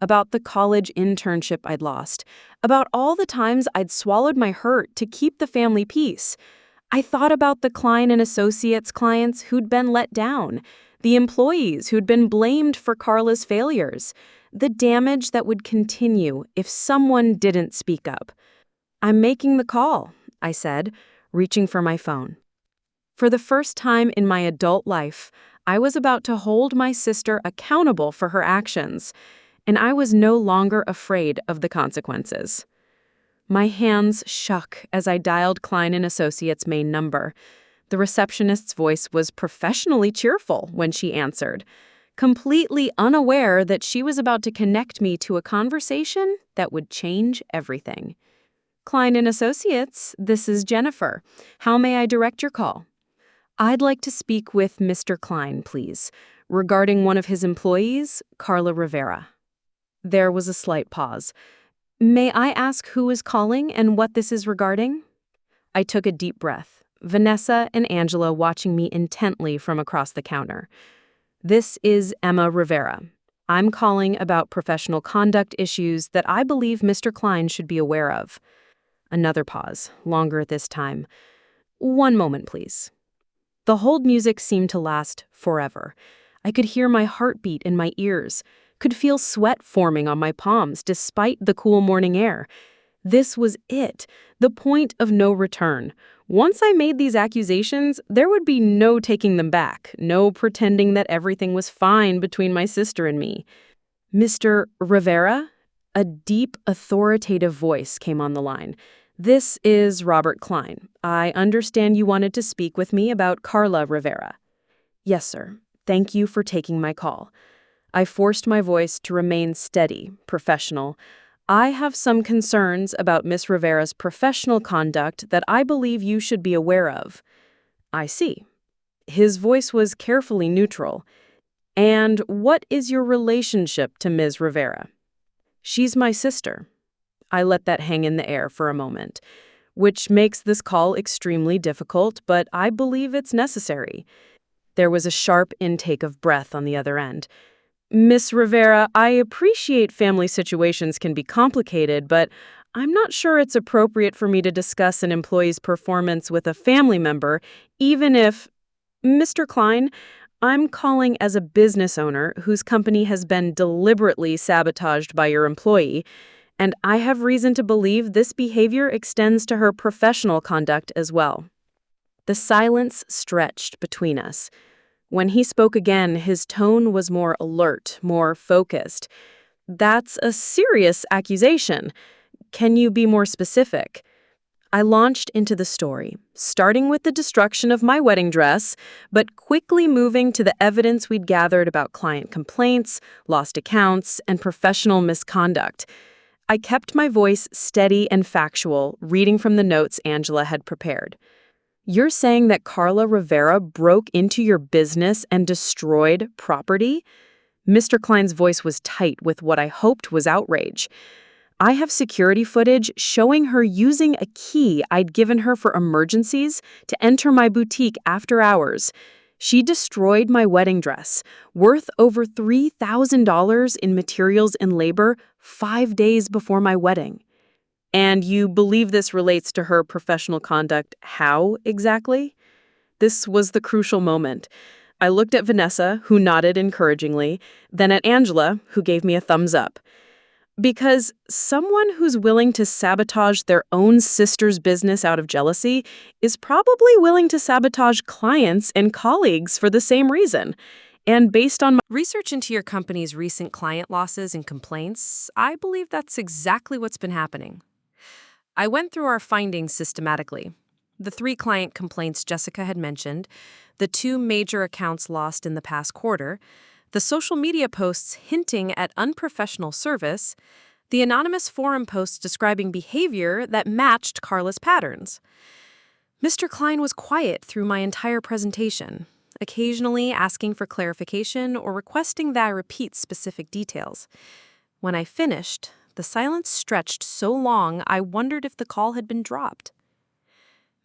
about the college internship I'd lost, about all the times I'd swallowed my hurt to keep the family peace. I thought about the Klein and Associates clients who'd been let down, the employees who'd been blamed for Carla's failures, the damage that would continue if someone didn't speak up. I'm making the call, I said, reaching for my phone. For the first time in my adult life, I was about to hold my sister accountable for her actions, and I was no longer afraid of the consequences. My hands shook as I dialed Klein and Associates' main number. The receptionist's voice was professionally cheerful when she answered, completely unaware that she was about to connect me to a conversation that would change everything. Klein and Associates, this is Jennifer. How may I direct your call? I'd like to speak with Mr. Klein, please, regarding one of his employees, Carla Rivera. There was a slight pause. May I ask who is calling and what this is regarding? I took a deep breath, Vanessa and Angela watching me intently from across the counter. This is Emma Rivera. I'm calling about professional conduct issues that I believe Mr. Klein should be aware of. Another pause, longer this time. One moment, please. The hold music seemed to last forever. I could hear my heartbeat in my ears, could feel sweat forming on my palms despite the cool morning air. This was it, the point of no return. Once I made these accusations, there would be no taking them back, no pretending that everything was fine between my sister and me. Mr. Rivera? A deep, authoritative voice came on the line. This is Robert Klein. I understand you wanted to speak with me about Carla Rivera. Yes, sir. Thank you for taking my call. I forced my voice to remain steady, professional. I have some concerns about Miss Rivera's professional conduct that I believe you should be aware of. I see. His voice was carefully neutral. And what is your relationship to Ms. Rivera? She's my sister. I let that hang in the air for a moment, which makes this call extremely difficult, but I believe it's necessary. There was a sharp intake of breath on the other end. Miss Rivera, I appreciate family situations can be complicated, but I'm not sure it's appropriate for me to discuss an employee's performance with a family member, even if, Mr. Klein, I'm calling as a business owner whose company has been deliberately sabotaged by your employee, and I have reason to believe this behavior extends to her professional conduct as well. The silence stretched between us. When he spoke again, his tone was more alert, more focused. That's a serious accusation. Can you be more specific? I launched into the story, starting with the destruction of my wedding dress, but quickly moving to the evidence we'd gathered about client complaints, lost accounts, and professional misconduct. I kept my voice steady and factual, reading from the notes Angela had prepared. You're saying that Carla Rivera broke into your business and destroyed property? Mr. Klein's voice was tight with what I hoped was outrage. I have security footage showing her using a key I'd given her for emergencies to enter my boutique after hours. She destroyed my wedding dress, worth over $3,000 in materials and labor, 5 days before my wedding. And you believe this relates to her professional conduct? How exactly? This was the crucial moment. I looked at Vanessa, who nodded encouragingly, then at Angela, who gave me a thumbs up. Because someone who's willing to sabotage their own sister's business out of jealousy is probably willing to sabotage clients and colleagues for the same reason. And based on my Research into your company's recent client losses and complaints, I believe that's exactly what's been happening. I went through our findings systematically. The 3 client complaints Jessica had mentioned, the 2 major accounts lost in the past quarter, the social media posts hinting at unprofessional service, the anonymous forum posts describing behavior that matched Carla's patterns. Mr. Klein was quiet through my entire presentation, occasionally asking for clarification or requesting that I repeat specific details. When I finished, the silence stretched so long I wondered if the call had been dropped.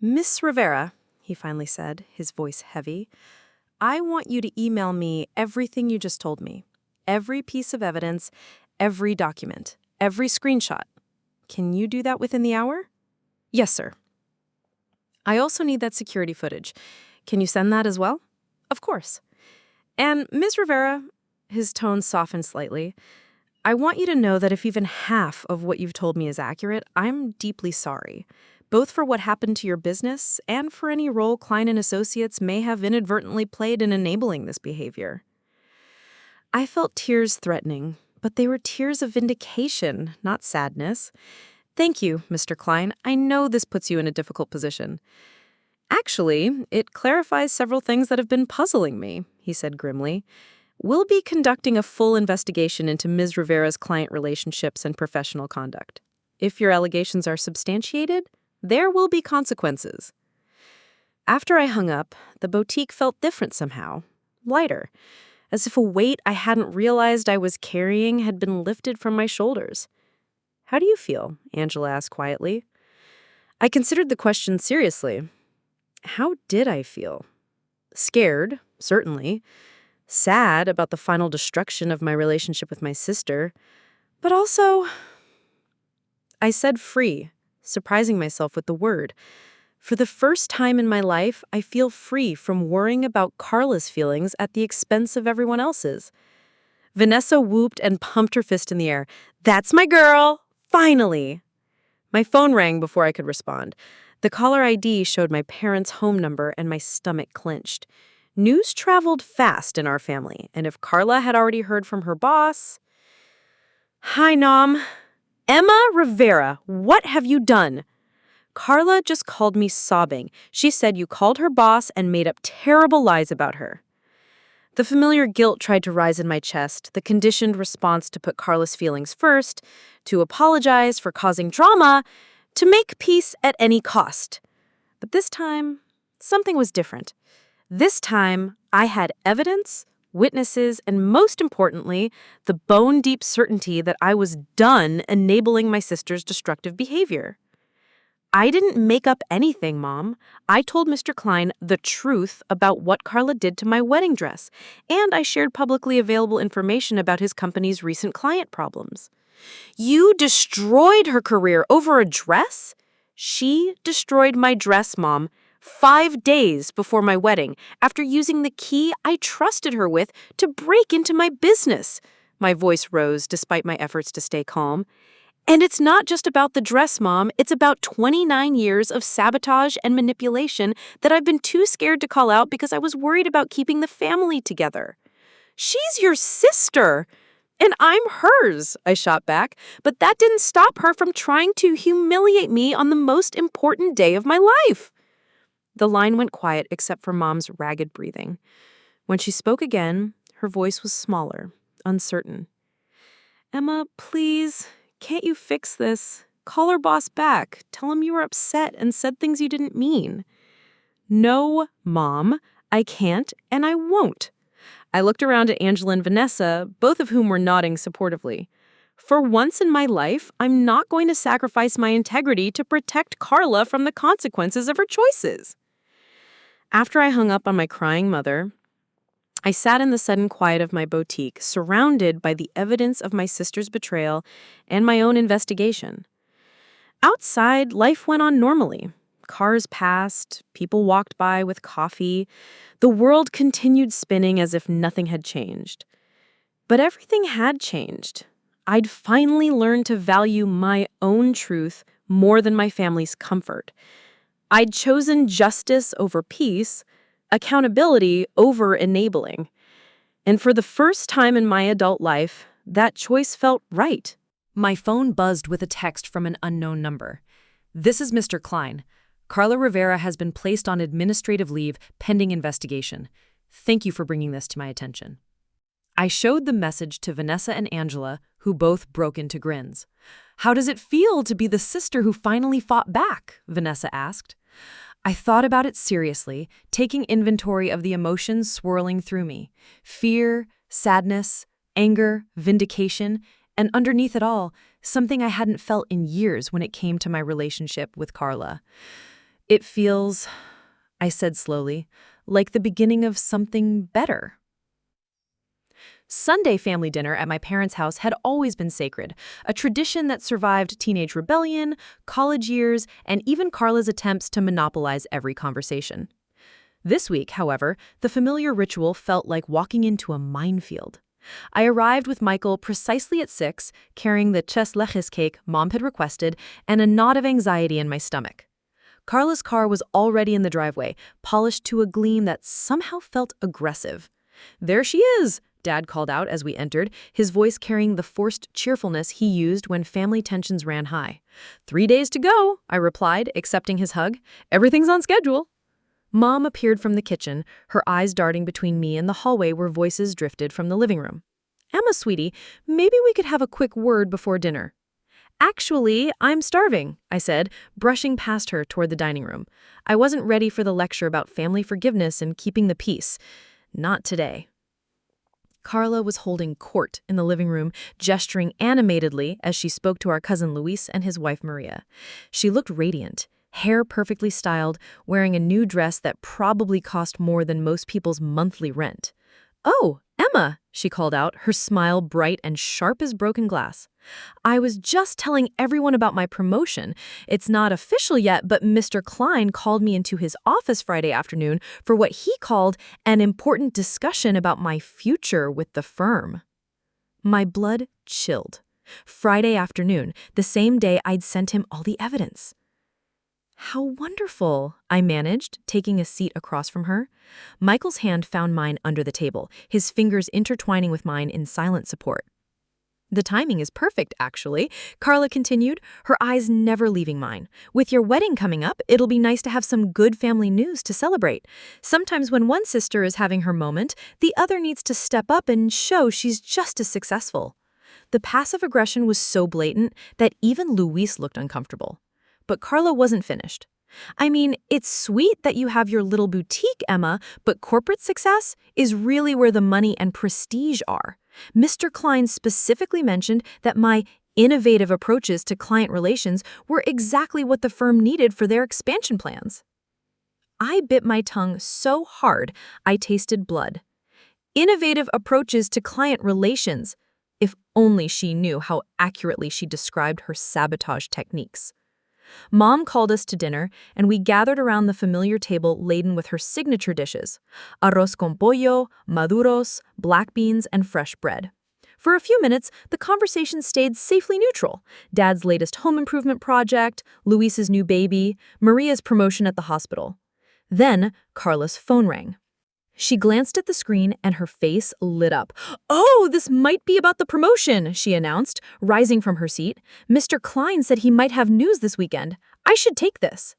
"Miss Rivera," he finally said, his voice heavy, "I want you to email me everything you just told me. Every piece of evidence, every document, every screenshot. Can you do that within the hour?" "Yes, sir." "I also need that security footage. Can you send that as well?" "Of course." "And Ms. Rivera," his tone softened slightly, "I want you to know that if even half of what you've told me is accurate, I'm deeply sorry, both for what happened to your business and for any role Klein and Associates may have inadvertently played in enabling this behavior." I felt tears threatening, but they were tears of vindication, not sadness. "Thank you, Mr. Klein. I know this puts you in a difficult position." "Actually, it clarifies several things that have been puzzling me," he said grimly. "We'll be conducting a full investigation into Ms. Rivera's client relationships and professional conduct. If your allegations are substantiated, there will be consequences." After I hung up, the boutique felt different somehow, lighter, as if a weight I hadn't realized I was carrying had been lifted from my shoulders. "How do you feel?" Angela asked quietly. I considered the question seriously. How did I feel? Scared, certainly. Sad about the final destruction of my relationship with my sister. But also, I said free, surprising myself with the word. For the first time in my life, I feel free from worrying about Carla's feelings at the expense of everyone else's. Vanessa whooped and pumped her fist in the air. "That's my girl! Finally!" My phone rang before I could respond. The caller ID showed my parents' home number and my stomach clenched. News traveled fast in our family, and if Carla had already heard from her boss... "Hi, Nom. Emma Rivera, what have you done?" Carla just called me sobbing. She said you called her boss and made up terrible lies about her. The familiar guilt tried to rise in my chest, the conditioned response to put Carla's feelings first, to apologize for causing drama, to make peace at any cost. But this time, something was different. This time, I had evidence, witnesses, and most importantly, the bone-deep certainty that I was done enabling my sister's destructive behavior. I didn't make up anything, Mom. I told Mr. Klein the truth about what Carla did to my wedding dress, and I shared publicly available information about his company's recent client problems. You destroyed her career over a dress? She destroyed my dress, Mom, 5 days before my wedding, after using the key I trusted her with to break into my business. My voice rose despite my efforts to stay calm. And it's not just about the dress, Mom. It's about 29 years of sabotage and manipulation that I've been too scared to call out because I was worried about keeping the family together. She's your sister, and I'm hers, I shot back, but that didn't stop her from trying to humiliate me on the most important day of my life. The line went quiet except for Mom's ragged breathing. When she spoke again, her voice was smaller, uncertain. Emma, please, can't you fix this? Call her boss back. Tell him you were upset and said things you didn't mean. No, Mom, I can't and I won't. I looked around at Angela and Vanessa, both of whom were nodding supportively. For once in my life, I'm not going to sacrifice my integrity to protect Carla from the consequences of her choices. After I hung up on my crying mother, I sat in the sudden quiet of my boutique, surrounded by the evidence of my sister's betrayal and my own investigation. Outside, life went on normally. Cars passed, people walked by with coffee. The world continued spinning as if nothing had changed. But everything had changed. I'd finally learned to value my own truth more than my family's comfort. I'd chosen justice over peace, accountability over enabling. And for the first time in my adult life, that choice felt right. My phone buzzed with a text from an unknown number. This is Mr. Klein. Carla Rivera has been placed on administrative leave pending investigation. Thank you for bringing this to my attention. I showed the message to Vanessa and Angela, who both broke into grins. How does it feel to be the sister who finally fought back? Vanessa asked. I thought about it seriously, taking inventory of the emotions swirling through me. Fear, sadness, anger, vindication, and underneath it all, something I hadn't felt in years when it came to my relationship with Carla. It feels, I said slowly, like the beginning of something better. Sunday family dinner at my parents' house had always been sacred, a tradition that survived teenage rebellion, college years, and even Carla's attempts to monopolize every conversation. This week, however, the familiar ritual felt like walking into a minefield. I arrived with Michael precisely at 6, carrying the tres leches cake Mom had requested and a knot of anxiety in my stomach. Carla's car was already in the driveway, polished to a gleam that somehow felt aggressive. There she is! Dad called out as we entered, his voice carrying the forced cheerfulness he used when family tensions ran high. 3 days to go, I replied, accepting his hug. Everything's on schedule. Mom appeared from the kitchen, her eyes darting between me and the hallway where voices drifted from the living room. Emma, sweetie, maybe we could have a quick word before dinner. Actually, I'm starving, I said, brushing past her toward the dining room. I wasn't ready for the lecture about family forgiveness and keeping the peace. Not today. Carla was holding court in the living room, gesturing animatedly as she spoke to our cousin Luis and his wife Maria. She looked radiant, hair perfectly styled, wearing a new dress that probably cost more than most people's monthly rent. "Oh, Emma," she called out, her smile bright and sharp as broken glass. "I was just telling everyone about my promotion. It's not official yet, but Mr. Klein called me into his office Friday afternoon for what he called an important discussion about my future with the firm." My blood chilled. Friday afternoon, the same day I'd sent him all the evidence. "How wonderful," I managed, taking a seat across from her. Michael's hand found mine under the table, his fingers intertwining with mine in silent support. "The timing is perfect, actually," Carla continued, her eyes never leaving mine. "With your wedding coming up, it'll be nice to have some good family news to celebrate. Sometimes when one sister is having her moment, the other needs to step up and show she's just as successful." The passive aggression was so blatant that even Luis looked uncomfortable. But Carla wasn't finished. "I mean, it's sweet that you have your little boutique, Emma, but corporate success is really where the money and prestige are. Mr. Klein specifically mentioned that my innovative approaches to client relations were exactly what the firm needed for their expansion plans." I bit my tongue so hard I tasted blood. Innovative approaches to client relations. If only she knew how accurately she described her sabotage techniques. Mom called us to dinner, and we gathered around the familiar table laden with her signature dishes: arroz con pollo, maduros, black beans, and fresh bread. For a few minutes, the conversation stayed safely neutral. Dad's latest home improvement project, Luis's new baby, Maria's promotion at the hospital. Then, Carla's phone rang. She glanced at the screen and her face lit up. "Oh, this might be about the promotion," she announced, rising from her seat. "Mr. Klein said he might have news this weekend. I should take this."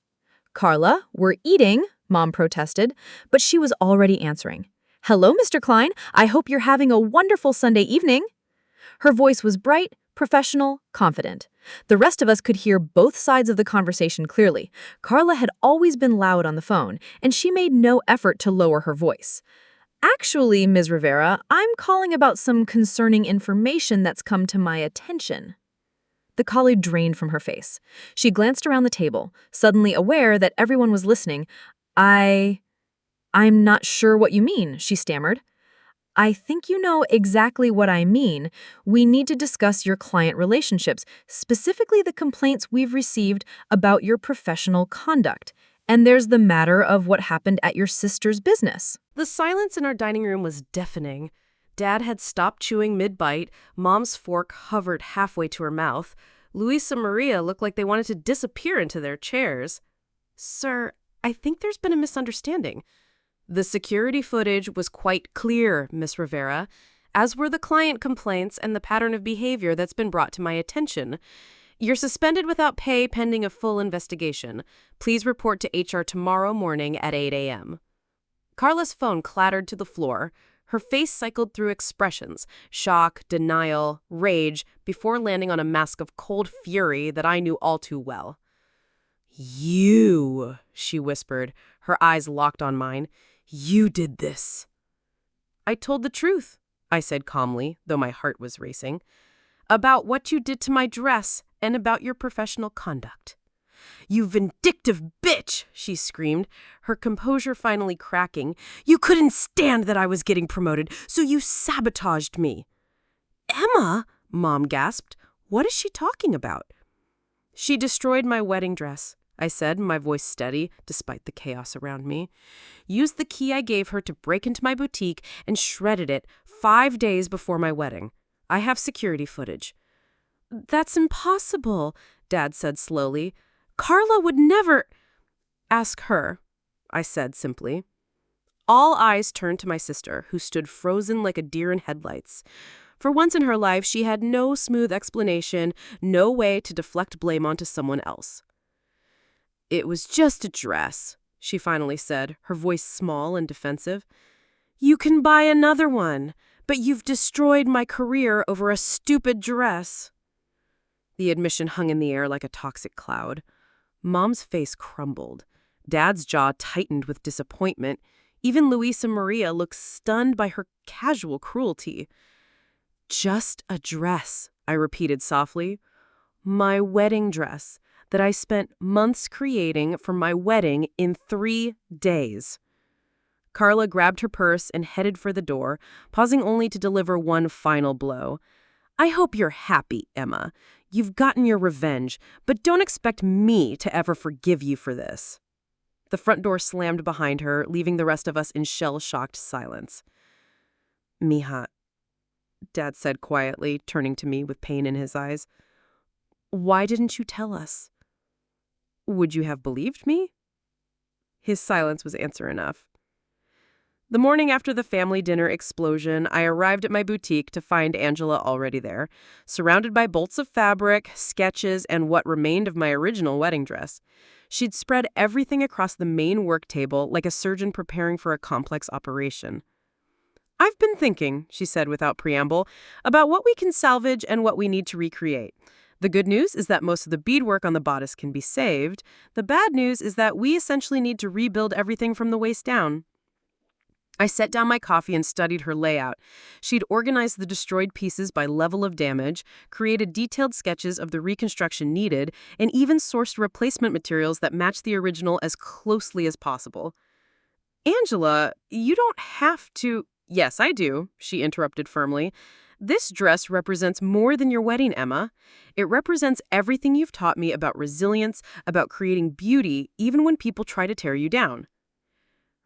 "Carla, we're eating," Mom protested, but she was already answering. "Hello, Mr. Klein. I hope you're having a wonderful Sunday evening." Her voice was bright, professional, confident. The rest of us could hear both sides of the conversation clearly. Carla had always been loud on the phone, and she made no effort to lower her voice. "Actually, Ms. Rivera, I'm calling about some concerning information that's come to my attention." The collie drained from her face. She glanced around the table, suddenly aware that everyone was listening. I'm not sure what you mean," she stammered. "I think you know exactly what I mean. We need to discuss your client relationships, specifically the complaints we've received about your professional conduct. And there's the matter of what happened at your sister's business." The silence in our dining room was deafening. Dad had stopped chewing mid-bite, Mom's fork hovered halfway to her mouth. Luis and Maria looked like they wanted to disappear into their chairs. "Sir, I think there's been a misunderstanding. The security footage was quite clear, Miss Rivera, as were the client complaints and the pattern of behavior that's been brought to my attention. You're suspended without pay pending a full investigation. Please report to HR tomorrow morning at 8 a.m. Carla's phone clattered to the floor. Her face cycled through expressions: shock, denial, rage, before landing on a mask of cold fury that I knew all too well. "You," she whispered, her eyes locked on mine. "You did this." "I told the truth," I said calmly, though my heart was racing, "about what you did to my dress and about your professional conduct." "You vindictive bitch," she screamed, her composure finally cracking. "You couldn't stand that I was getting promoted, so you sabotaged me." "Emma," Mom gasped, "what is she talking about?" "She destroyed my wedding dress," I said, my voice steady, despite the chaos around me. "Used the key I gave her to break into my boutique and shredded it 5 days before my wedding. I have security footage." "That's impossible," Dad said slowly. "Carla would never—" "Ask her," I said simply. All eyes turned to my sister, who stood frozen like a deer in headlights. For once in her life, she had no smooth explanation, no way to deflect blame onto someone else. "It was just a dress," she finally said, her voice small and defensive. "You can buy another one, but you've destroyed my career over a stupid dress." The admission hung in the air like a toxic cloud. Mom's face crumbled. Dad's jaw tightened with disappointment. Even Luis and Maria looked stunned by her casual cruelty. "Just a dress," I repeated softly. "My wedding dress that I spent months creating for my wedding in 3 days." Carla grabbed her purse and headed for the door, pausing only to deliver one final blow. "I hope you're happy, Emma. You've gotten your revenge, but don't expect me to ever forgive you for this." The front door slammed behind her, leaving the rest of us in shell-shocked silence. "Mija," Dad said quietly, turning to me with pain in his eyes, "why didn't you tell us? Would you have believed me?" His silence was answer enough. The morning after the family dinner explosion, I arrived at my boutique to find Angela already there, surrounded by bolts of fabric, sketches, and what remained of my original wedding dress. She'd spread everything across the main work table like a surgeon preparing for a complex operation. "I've been thinking," she said without preamble, "about what we can salvage and what we need to recreate. The good news is that most of the beadwork on the bodice can be saved. The bad news is that we essentially need to rebuild everything from the waist down." I set down my coffee and studied her layout. She'd organized the destroyed pieces by level of damage, created detailed sketches of the reconstruction needed, and even sourced replacement materials that matched the original as closely as possible. "Angela, you don't have to—" "Yes, I do," she interrupted firmly. This dress represents more than your wedding, Emma. It represents everything you've taught me about resilience, about creating beauty, even when people try to tear you down.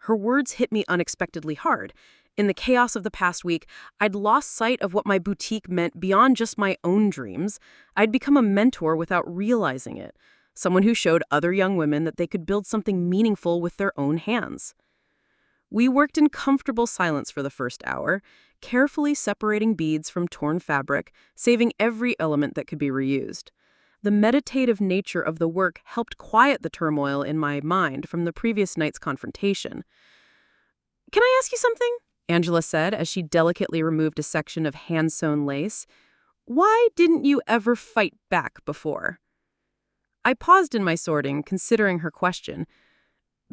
Her words hit me unexpectedly hard. In the chaos of the past week, I'd lost sight of what my boutique meant beyond just my own dreams. I'd become a mentor without realizing it, someone who showed other young women that they could build something meaningful with their own hands. We worked in comfortable silence for the first hour, carefully separating beads from torn fabric, saving every element that could be reused. The meditative nature of the work helped quiet the turmoil in my mind from the previous night's confrontation. "Can I ask you something?" Angela said as she delicately removed a section of hand-sewn lace. "Why didn't you ever fight back before?" I paused in my sorting, considering her question.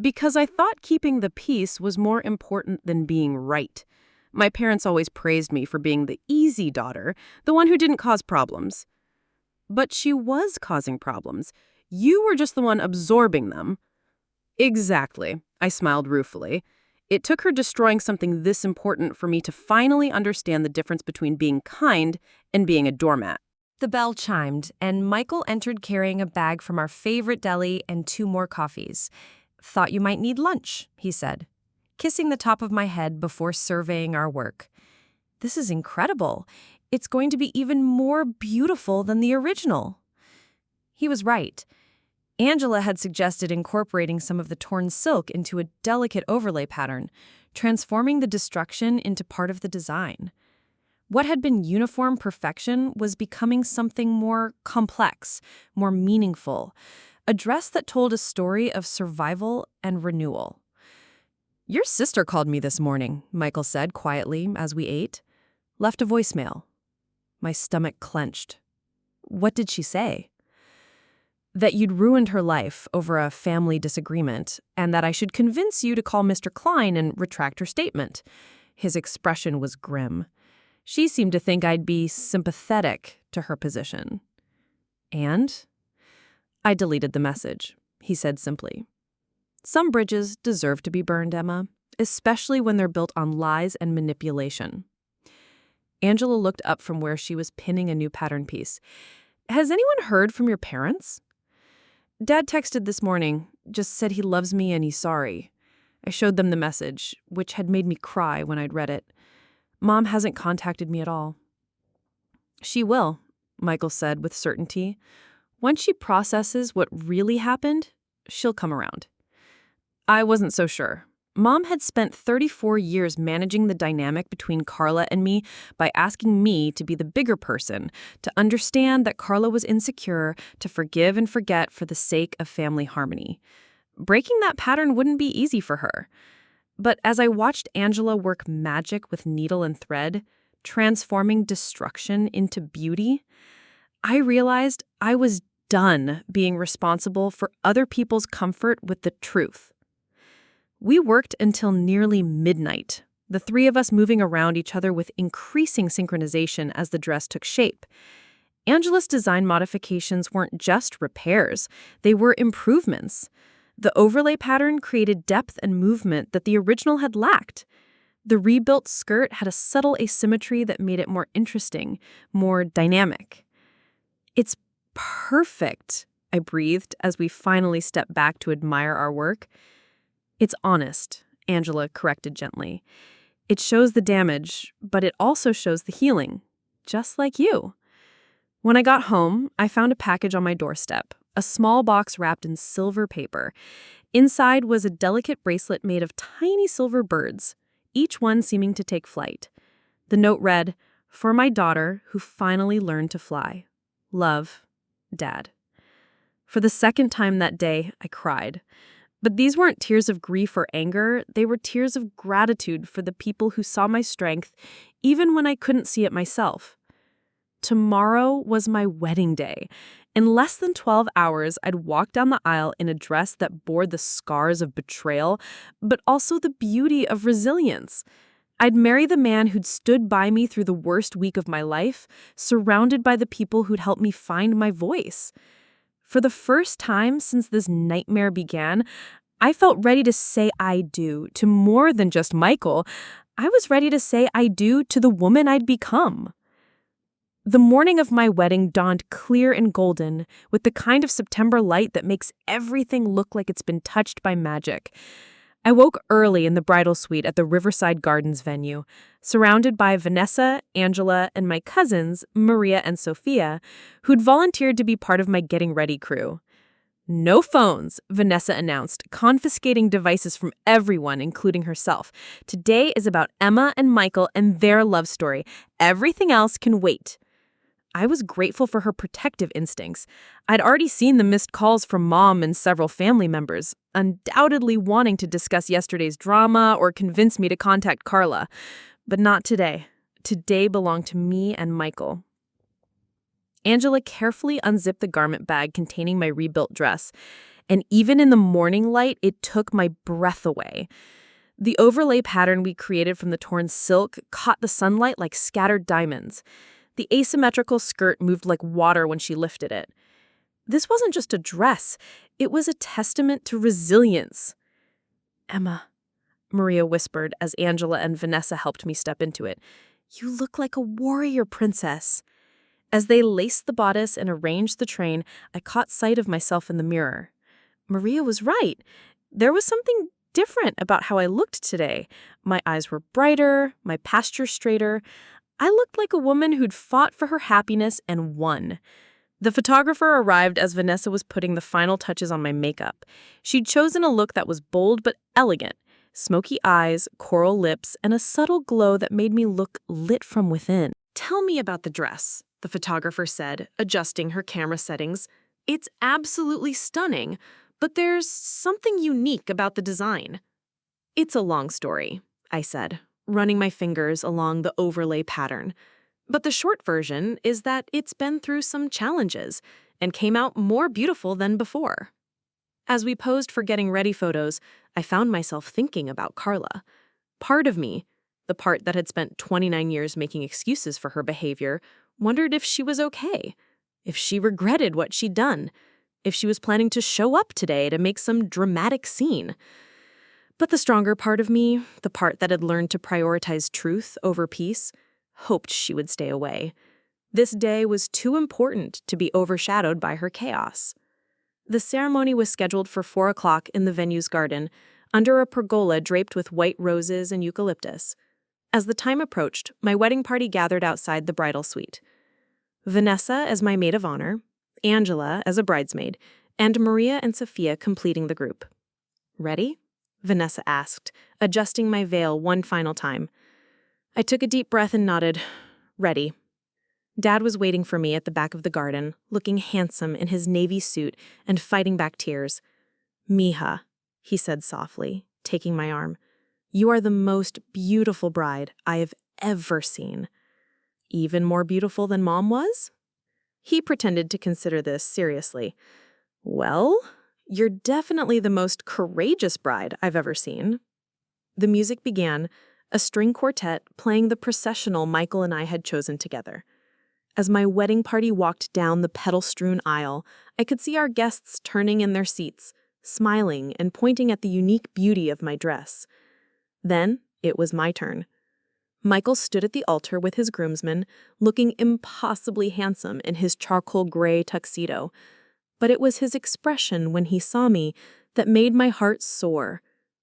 Because I thought keeping the peace was more important than being right. My parents always praised me for being the easy daughter, the one who didn't cause problems. But she was causing problems. You were just the one absorbing them. Exactly, I smiled ruefully. It took her destroying something this important for me to finally understand the difference between being kind and being a doormat. The bell chimed, and Michael entered carrying a bag from our favorite deli and 2 more coffees. "Thought you might need lunch," he said, kissing the top of my head before surveying our work. "This is incredible. It's going to be even more beautiful than the original." He was right. Angela had suggested incorporating some of the torn silk into a delicate overlay pattern, transforming the destruction into part of the design. What had been uniform perfection was becoming something more complex, more meaningful, a dress that told a story of survival and renewal. "Your sister called me this morning," Michael said quietly as we ate. "Left a voicemail." My stomach clenched. "What did she say?" "That you'd ruined her life over a family disagreement, and that I should convince you to call Mr. Klein and retract her statement." His expression was grim. She seemed to think I'd be sympathetic to her position. "And?" "I deleted the message," he said simply. "Some bridges deserve to be burned, Emma, especially when they're built on lies and manipulation." Angela looked up from where she was pinning a new pattern piece. "Has anyone heard from your parents?" "Dad texted this morning, just said he loves me and he's sorry." I showed them the message, which had made me cry when I'd read it. "Mom hasn't contacted me at all." "She will," Michael said with certainty. "Once she processes what really happened, she'll come around." I wasn't so sure. Mom had spent 34 years managing the dynamic between Carla and me by asking me to be the bigger person, to understand that Carla was insecure, to forgive and forget for the sake of family harmony. Breaking that pattern wouldn't be easy for her. But as I watched Angela work magic with needle and thread, transforming destruction into beauty, I realized I was done being responsible for other people's comfort with the truth. We worked until nearly midnight, the 3 of us moving around each other with increasing synchronization as the dress took shape. Angela's design modifications weren't just repairs, they were improvements. The overlay pattern created depth and movement that the original had lacked. The rebuilt skirt had a subtle asymmetry that made it more interesting, more dynamic. "It's perfect," I breathed as we finally stepped back to admire our work. "It's honest," Angela corrected gently. "It shows the damage, but it also shows the healing, just like you." When I got home, I found a package on my doorstep, a small box wrapped in silver paper. Inside was a delicate bracelet made of tiny silver birds, each one seeming to take flight. The note read, "For my daughter who finally learned to fly. Love, Dad." For the second time that day, I cried. But these weren't tears of grief or anger, they were tears of gratitude for the people who saw my strength, even when I couldn't see it myself. Tomorrow was my wedding day. In less than 12 hours, I'd walk down the aisle in a dress that bore the scars of betrayal, but also the beauty of resilience. I'd marry the man who'd stood by me through the worst week of my life, surrounded by the people who'd helped me find my voice. For the first time since this nightmare began, I felt ready to say I do to more than just Michael. I was ready to say I do to the woman I'd become. The morning of my wedding dawned clear and golden, with the kind of September light that makes everything look like it's been touched by magic. I woke early in the bridal suite at the Riverside Gardens venue, surrounded by Vanessa, Angela, and my cousins, Maria and Sophia, who'd volunteered to be part of my getting ready crew. No phones, Vanessa announced, confiscating devices from everyone, including herself. Today is about Emma and Michael and their love story. Everything else can wait. I was grateful for her protective instincts. I'd already seen the missed calls from Mom and several family members, undoubtedly wanting to discuss yesterday's drama or convince me to contact Carla. But not today. Today belonged to me and Michael. Angela carefully unzipped the garment bag containing my rebuilt dress, and even in the morning light, it took my breath away. The overlay pattern we created from the torn silk caught the sunlight like scattered diamonds. The asymmetrical skirt moved like water when she lifted it. This wasn't just a dress. It was a testament to resilience. "Emma," Maria whispered as Angela and Vanessa helped me step into it. "You look like a warrior princess." As they laced the bodice and arranged the train, I caught sight of myself in the mirror. Maria was right. There was something different about how I looked today. My eyes were brighter, my posture straighter. I looked like a woman who'd fought for her happiness and won. The photographer arrived as Vanessa was putting the final touches on my makeup. She'd chosen a look that was bold but elegant. Smoky eyes, coral lips, and a subtle glow that made me look lit from within. "Tell me about the dress," the photographer said, adjusting her camera settings. "It's absolutely stunning, but there's something unique about the design." "It's a long story," I said, running my fingers along the overlay pattern. "But the short version is that it's been through some challenges and came out more beautiful than before." As we posed for getting ready photos, I found myself thinking about Carla. Part of me, the part that had spent 29 years making excuses for her behavior, wondered if she was okay, if she regretted what she'd done, if she was planning to show up today to make some dramatic scene. But the stronger part of me, the part that had learned to prioritize truth over peace, hoped she would stay away. This day was too important to be overshadowed by her chaos. The ceremony was scheduled for 4 o'clock in the venue's garden, under a pergola draped with white roses and eucalyptus. As the time approached, my wedding party gathered outside the bridal suite. Vanessa as my maid of honor, Angela as a bridesmaid, and Maria and Sophia completing the group. "Ready?" Vanessa asked, adjusting my veil one final time. I took a deep breath and nodded. "Ready." Dad was waiting for me at the back of the garden, looking handsome in his navy suit and fighting back tears. "Mija," he said softly, taking my arm, "you are the most beautiful bride I have ever seen." "Even more beautiful than Mom was?" He pretended to consider this seriously. "Well, you're definitely the most courageous bride I've ever seen." The music began, a string quartet playing the processional Michael and I had chosen together. As my wedding party walked down the petal-strewn aisle, I could see our guests turning in their seats, smiling and pointing at the unique beauty of my dress. Then it was my turn. Michael stood at the altar with his groomsmen, looking impossibly handsome in his charcoal gray tuxedo. But it was his expression when he saw me that made my heart soar.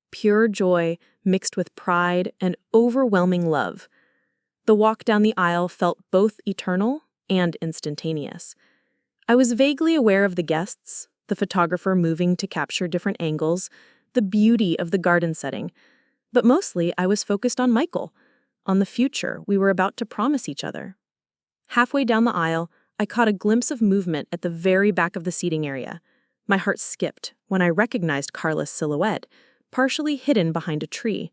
Pure joy mixed with pride and overwhelming love. The walk down the aisle felt both eternal and instantaneous. I was vaguely aware of the guests, the photographer moving to capture different angles, the beauty of the garden setting. But mostly I was focused on Michael, on the future we were about to promise each other. Halfway down the aisle, I caught a glimpse of movement at the very back of the seating area. My heart skipped when I recognized Carla's silhouette, partially hidden behind a tree.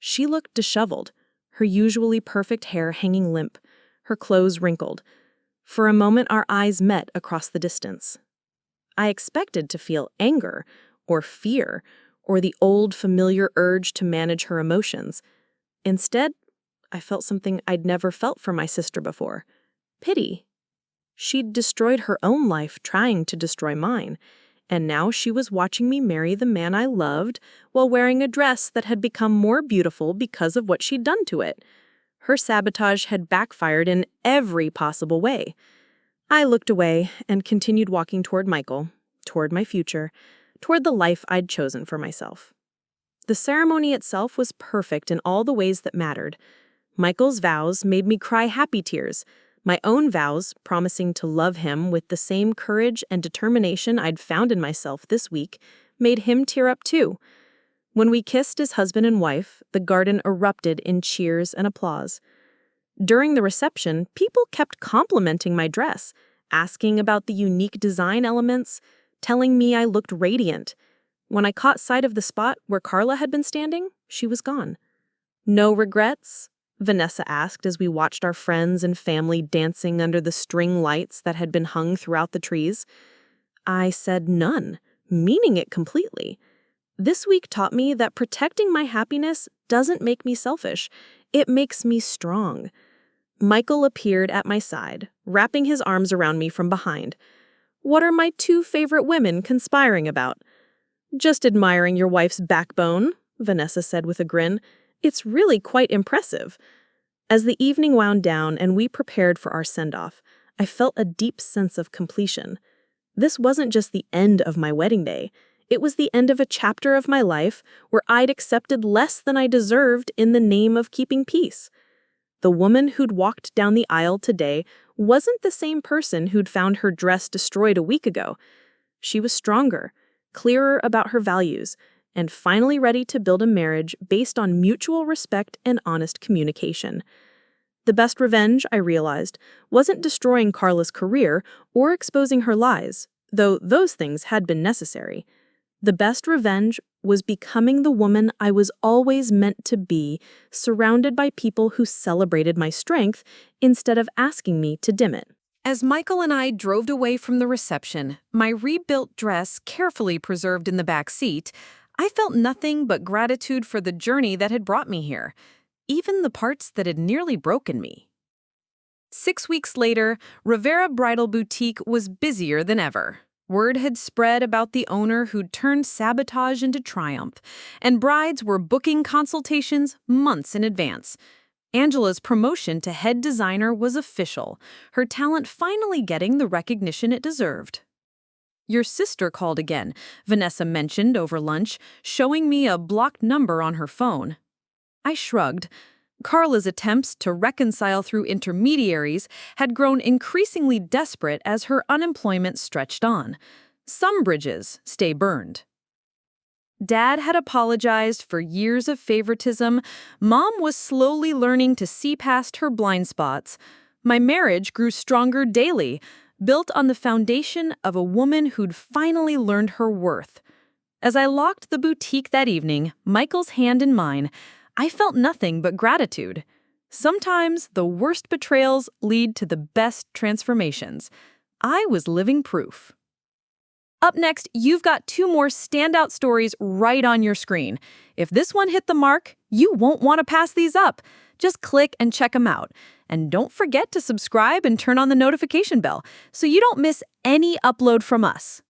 She looked disheveled, her usually perfect hair hanging limp, her clothes wrinkled. For a moment our eyes met across the distance. I expected to feel anger or fear or the old familiar urge to manage her emotions. Instead, I felt something I'd never felt for my sister before. Pity. She'd destroyed her own life trying to destroy mine, and now she was watching me marry the man I loved while wearing a dress that had become more beautiful because of what she'd done to it. Her sabotage had backfired in every possible way. I looked away and continued walking toward Michael, toward my future, toward the life I'd chosen for myself. The ceremony itself was perfect in all the ways that mattered. Michael's vows made me cry happy tears. My own vows, promising to love him with the same courage and determination I'd found in myself this week, made him tear up too. When we kissed as husband and wife, the garden erupted in cheers and applause. During the reception, people kept complimenting my dress, asking about the unique design elements, telling me I looked radiant. When I caught sight of the spot where Carla had been standing, she was gone. "No regrets?" Vanessa asked as we watched our friends and family dancing under the string lights that had been hung throughout the trees. I said none, meaning it completely. This week taught me that protecting my happiness doesn't make me selfish. It makes me strong. Michael appeared at my side, wrapping his arms around me from behind. "What are my two favorite women conspiring about?" "Just admiring your wife's backbone," Vanessa said with a grin. "It's really quite impressive." As the evening wound down and we prepared for our send-off, I felt a deep sense of completion. This wasn't just the end of my wedding day. It was the end of a chapter of my life where I'd accepted less than I deserved in the name of keeping peace. The woman who'd walked down the aisle today wasn't the same person who'd found her dress destroyed a week ago. She was stronger, clearer about her values, and finally ready to build a marriage based on mutual respect and honest communication. The best revenge, I realized, wasn't destroying Carla's career or exposing her lies, though those things had been necessary. The best revenge was becoming the woman I was always meant to be, surrounded by people who celebrated my strength instead of asking me to dim it. As Michael and I drove away from the reception, my rebuilt dress carefully preserved in the back seat, I felt nothing but gratitude for the journey that had brought me here, even the parts that had nearly broken me. 6 weeks later, Rivera Bridal Boutique was busier than ever. Word had spread about the owner who'd turned sabotage into triumph, and brides were booking consultations months in advance. Angela's promotion to head designer was official, her talent finally getting the recognition it deserved. "Your sister called again," Vanessa mentioned over lunch, showing me a blocked number on her phone. I shrugged. Carla's attempts to reconcile through intermediaries had grown increasingly desperate as her unemployment stretched on. Some bridges stay burned. Dad had apologized for years of favoritism. Mom was slowly learning to see past her blind spots. My marriage grew stronger daily, built on the foundation of a woman who'd finally learned her worth. As I locked the boutique that evening, Michael's hand in mine, I felt nothing but gratitude. Sometimes the worst betrayals lead to the best transformations. I was living proof. Up next, you've got 2 more standout stories right on your screen. If this one hit the mark, you won't want to pass these up. Just click and check them out. And don't forget to subscribe and turn on the notification bell so you don't miss any upload from us.